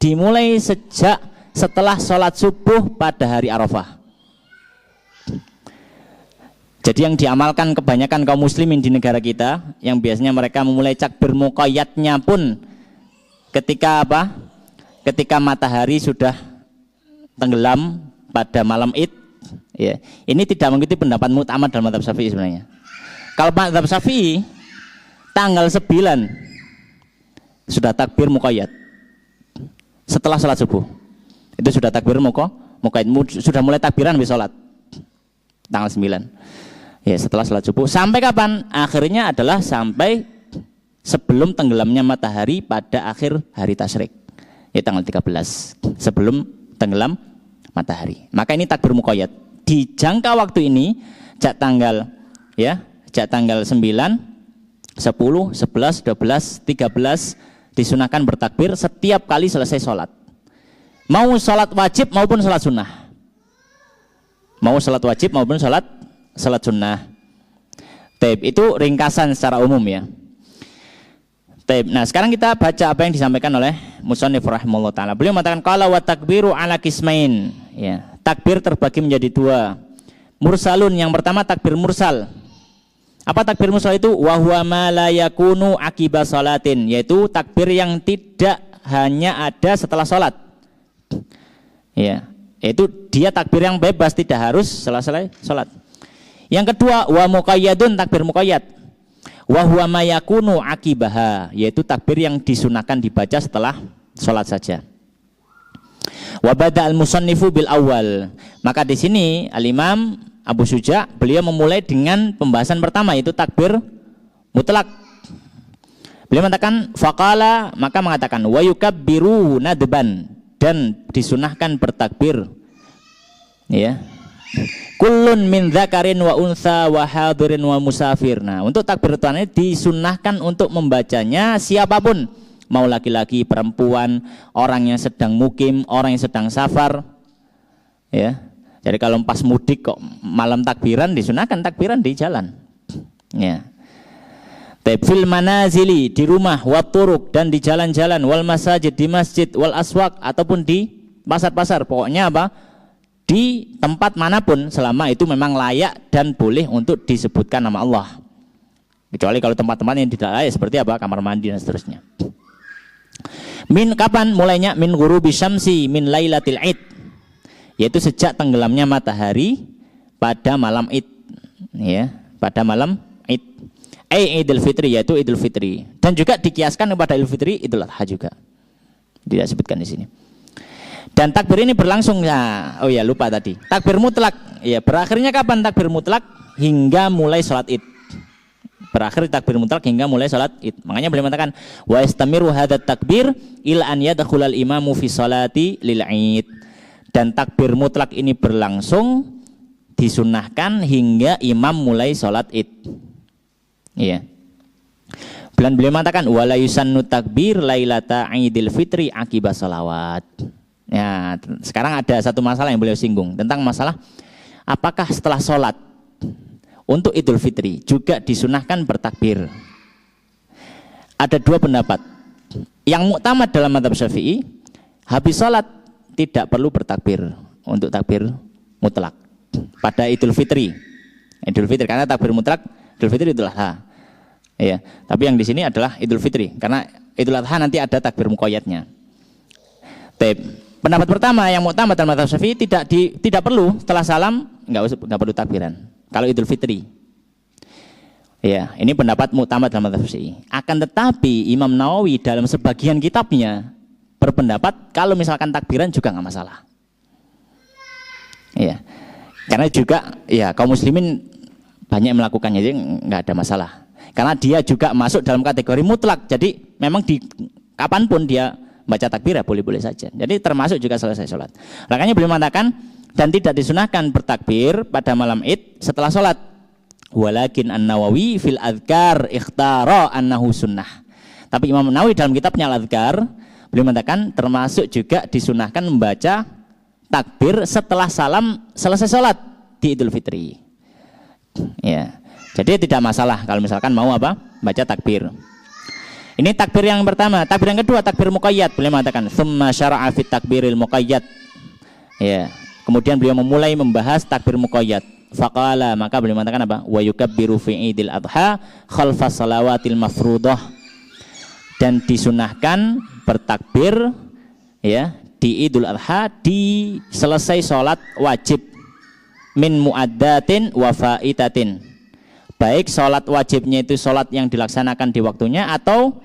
dimulai sejak setelah sholat subuh pada hari Arafah. Jadi yang diamalkan kebanyakan kaum muslimin di negara kita, yang biasanya mereka memulai takbir muqayyadnya pun ketika ketika matahari sudah tenggelam pada malam Id, ya. Ini tidak mengikuti pendapat muktamad dalam mazhab Syafi'i sebenarnya. Kalau mazhab Syafi'i tanggal 9 sudah takbir muqayyad. Setelah salat subuh. Itu sudah takbir muqayyad, sudah mulai takbiran habis salat. Tanggal 9. Ya, setelah salat subuh sampai kapan? Akhirnya adalah sampai sebelum tenggelamnya matahari pada akhir hari tasyrik. Ya, tanggal 13. Sebelum tenggelam matahari. Maka ini takbir muqayyad. Di jangka waktu ini sejak tanggal 9, 10, 11, 12, 13 disunahkan bertakbir setiap kali selesai sholat. Mau sholat wajib maupun sholat sunnah. Mau sholat wajib maupun sholat sunnah. Taib, itu ringkasan secara umum, ya. Taib. Nah, sekarang kita baca apa yang disampaikan oleh Musannif rahimahullah ta'ala. Beliau mengatakan qala wa takbiru ala qismain, ya. Takbir terbagi menjadi dua. Mursalun, yang pertama takbir mursal. Apa takbir mursal itu? Wa huwa ma la yakunu akiba salatin, yaitu takbir yang tidak hanya ada setelah salat. Ya, yaitu dia takbir yang bebas, tidak harus selesai salat. Yang kedua, wa muqayyadun, takbir muqayyad. Wa huwa ma yakunu akibaha, yaitu takbir yang disunahkan dibaca setelah salat saja. Wa bada al-musannifu bil awal. Maka di sini Al-Imam Abu Syuja beliau memulai dengan pembahasan pertama, yaitu takbir mutlak. Beliau mengatakan faqala, maka mengatakan wa yukabbiru nadban, dan disunahkan bertakbir, ya. Kullun min dzakarin wa untha wa hadirin wa musafir. Nah, untuk takbir ini disunahkan untuk membacanya siapapun, mau laki-laki, perempuan, orang yang sedang mukim, orang yang sedang safar, ya. Jadi kalau pas mudik kok malam takbiran, disunahkan takbiran di jalan, ya. Fil manazili, di rumah, wa turuk, dan di jalan-jalan, wal masajid, di masjid, wal aswaq, ataupun di pasar-pasar. Pokoknya di tempat manapun selama itu memang layak dan boleh untuk disebutkan nama Allah. Kecuali kalau tempat-tempat yang tidak layak seperti apa? Kamar mandi dan seterusnya. Min kapan mulainya? Min ghurubi syamsi min lailatil id. Yaitu sejak tenggelamnya matahari pada malam id. Ya, pada malam id. Idul Fitri, yaitu Idul Fitri. Dan juga dikiaskan kepada Idul Fitri Idul Adha juga. Tidak sebutkan di sini. Dan takbir ini berlangsung ya. Oh ya, lupa tadi. Takbir mutlak. Ya, berakhirnya kapan takbir mutlak? Hingga mulai sholat id. Berakhir takbir mutlak hingga mulai salat id. Makanya beliau mengatakan wa istamiru hadat takbir ila an yadkhulal imamu fi salati lil id. Dan takbir mutlak ini berlangsung disunahkan hingga imam mulai salat id. Iya. Beliau mengatakan wala yusannu takbir lailata idil fitri akibat salawat. Ya, sekarang ada satu masalah yang beliau singgung tentang masalah apakah setelah salat untuk Idul Fitri juga disunahkan bertakbir. Ada dua pendapat. Yang muktamad dalam mazhab Syafi'i, habis salat tidak perlu bertakbir untuk takbir mutlak pada Idul Fitri. Idul Fitri karena takbir mutlak Idul Fitri Idul Adha. Ya, tapi yang di sini adalah Idul Fitri karena Idul Adha nanti ada takbir muqayyadnya. Pendapat pertama yang muktamad dalam mazhab Syafi'i tidak perlu setelah salam enggak perlu takbiran. Kalau Idul Fitri. Ya, ini pendapat muktamad dalam mazhab Syafi'i. Akan tetapi Imam Nawawi dalam sebagian kitabnya berpendapat kalau misalkan takbiran juga enggak masalah. Ya. Karena juga ya kaum muslimin banyak melakukannya jadi enggak ada masalah. Karena dia juga masuk dalam kategori mutlak. Jadi memang di kapanpun dia baca takbir ya boleh-boleh saja. Jadi termasuk juga selesai sholat. Makanya beliau mengatakan dan tidak disunahkan bertakbir pada malam id setelah sholat. Walakin An-Nawawi fil adhkar ikhtara annahu sunnah. Tapi Imam Nawawi dalam kitabnya Al-Adhkar beliau mengatakan termasuk juga disunahkan membaca takbir setelah salam selesai sholat di Idul Fitri. Ya, jadi tidak masalah kalau misalkan mau apa baca takbir. Ini takbir yang pertama. Takbir yang kedua takbir muqayyad. Beliau mengatakan tsumma syara'a fit takbiril muqayyad. Ya. Kemudian beliau memulai membahas takbir muqayyad. Faqala, maka beliau mengatakan apa? Wa yukabbiru fi idil adha khalfa salawatil mafruḍah. Dan disunahkan bertakbir ya di Idul Adha di selesai sholat wajib min muaddatin wa faitatin. Baik sholat wajibnya itu sholat yang dilaksanakan di waktunya atau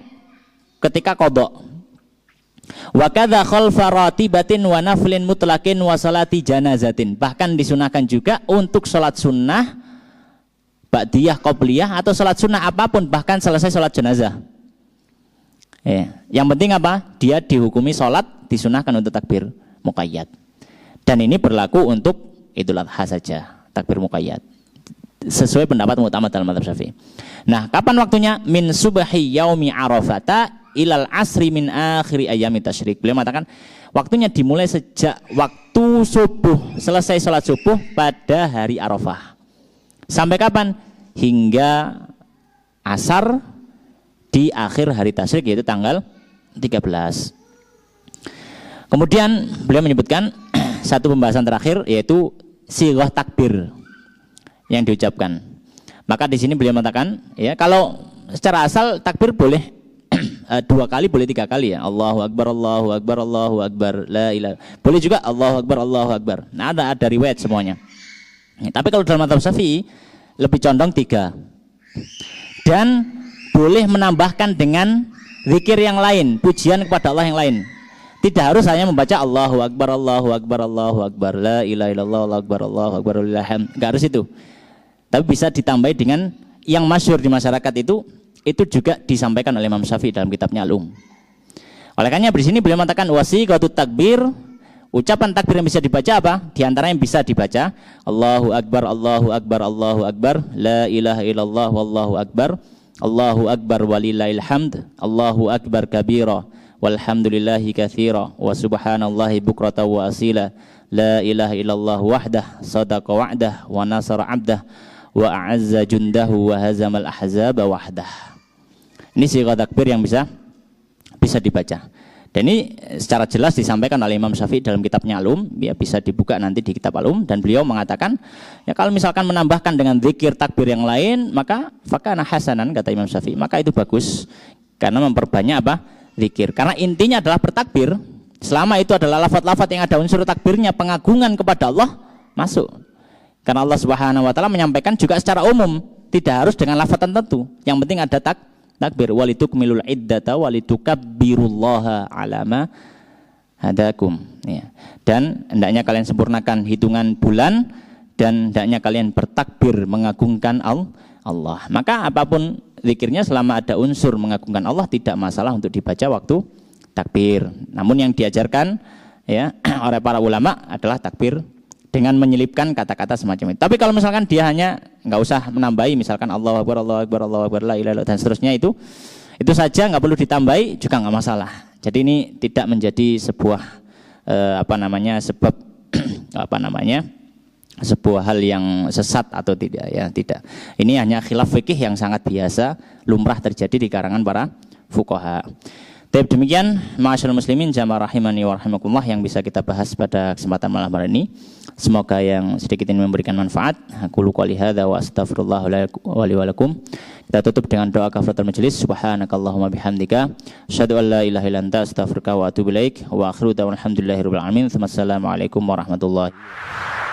ketika qadha. Wa kadza khalfa ratibatin wa naflin mutlaqin wa salati janazatin. Bahkan disunahkan juga untuk salat sunnah, ba'diyah, qobliyah atau salat sunnah apapun bahkan selesai salat jenazah. Yang penting apa? Dia dihukumi salat disunahkan untuk takbir muqayyad. Dan ini berlaku untuk Idul Adha saja, takbir muqayyad. Sesuai pendapat muktamad dalam mazhab Syafi'i. Nah, kapan waktunya? Min subhi yaumi Arafata ilal asri min akhiri ayami tasyrik. Beliau mengatakan waktunya dimulai sejak waktu subuh, selesai sholat subuh pada hari Arafah. Sampai kapan? Hingga asar di akhir hari tasyrik yaitu tanggal 13. Kemudian beliau menyebutkan satu pembahasan terakhir yaitu sighah takbir yang diucapkan. Maka di sini beliau mengatakan ya kalau secara asal takbir boleh 2 kali, boleh 3 kali ya. Allahu Akbar, Allahu Akbar, Allahu Akbar, la ilaha. Boleh juga Allahu Akbar, Allahu Akbar. Nah, ada riwayat semuanya. Tapi kalau dalam mazhab Syafi'i lebih condong 3. Dan boleh menambahkan dengan zikir yang lain, pujian kepada Allah yang lain. Tidak harus hanya membaca Allahu Akbar, Allahu Akbar, Allahu Akbar, la ilaha illallah, Allahu Akbar, Allahu Akbar, lillahilhamd. Enggak harus itu. Tapi bisa ditambahi dengan yang masyhur di masyarakat itu juga disampaikan oleh Imam Syafi'i dalam kitabnya Al-Um. Oleh karena di sini beliau mengatakan wasiqatut takbir, ucapan takbir yang bisa dibaca apa? Di antara yang bisa dibaca Allahu Akbar, Allahu Akbar, Allahu Akbar, la ilaha illallah, wallahu akbar, Allahu Akbar walillahil hamd, Allahu Akbar kabira, walhamdulillahi katsira, wa subhanallahi bukratan wa asila, la ilaha illallah wahdah, sadaqa wa'dah, wa nasara 'abdah, wa a'azza jundahu wa hazamal ahzaba wahdah. Ini sighah takbir yang bisa dibaca. Dan ini secara jelas disampaikan oleh Imam Syafi'i dalam kitabnya Alum, ya bisa dibuka nanti di kitab Alum, dan beliau mengatakan ya kalau misalkan menambahkan dengan zikir takbir yang lain maka fakana hasanan, kata Imam Syafi'i, maka itu bagus karena memperbanyak apa? Zikir. Karena intinya adalah bertakbir. Selama itu adalah lafaz-lafaz yang ada unsur takbirnya, pengagungan kepada Allah masuk. Karena Allah Subhanahu wa taala menyampaikan juga secara umum, tidak harus dengan lafaz tertentu. Yang penting ada takbir, walitukmilul iddata walitukabbirullaha ala ma hadakum, ya. Dan hendaknya kalian sempurnakan hitungan bulan dan hendaknya kalian bertakbir mengagungkan Allah. Maka apapun zikirnya selama ada unsur mengagungkan Allah tidak masalah untuk dibaca waktu takbir. Namun yang diajarkan ya oleh para ulama adalah takbir dengan menyelipkan kata-kata semacam itu. Tapi kalau misalkan dia hanya nggak usah menambahi, misalkan Allahu Akbar, Allahu Akbar, Allahu Akbar, la ilaha illallah dan seterusnya, itu saja, nggak perlu ditambahi juga nggak masalah. Jadi ini tidak menjadi sebuah sebab sebuah hal yang sesat atau tidak, ya tidak. Ini hanya khilaf fikih yang sangat biasa lumrah terjadi di karangan para fuqaha. Tapi demikian ma'asyiral muslimin jamaah rahimani wa rahimakumullah yang bisa kita bahas pada kesempatan malam hari ini. Semoga yang sedikit ini memberikan manfaat. Aku qouli hadza wa astaghfirullah li wa lakum. Kita tutup dengan doa kafaratul majelis. Subhanakallahumma bihamdika asyhadu an la ilaha illa anta astaghfiruka wa atubu ilaik. Wa akhiru da'wana alhamdulillahirabbil alamin. Wassalamualaikum warahmatullahi wabarakatuh.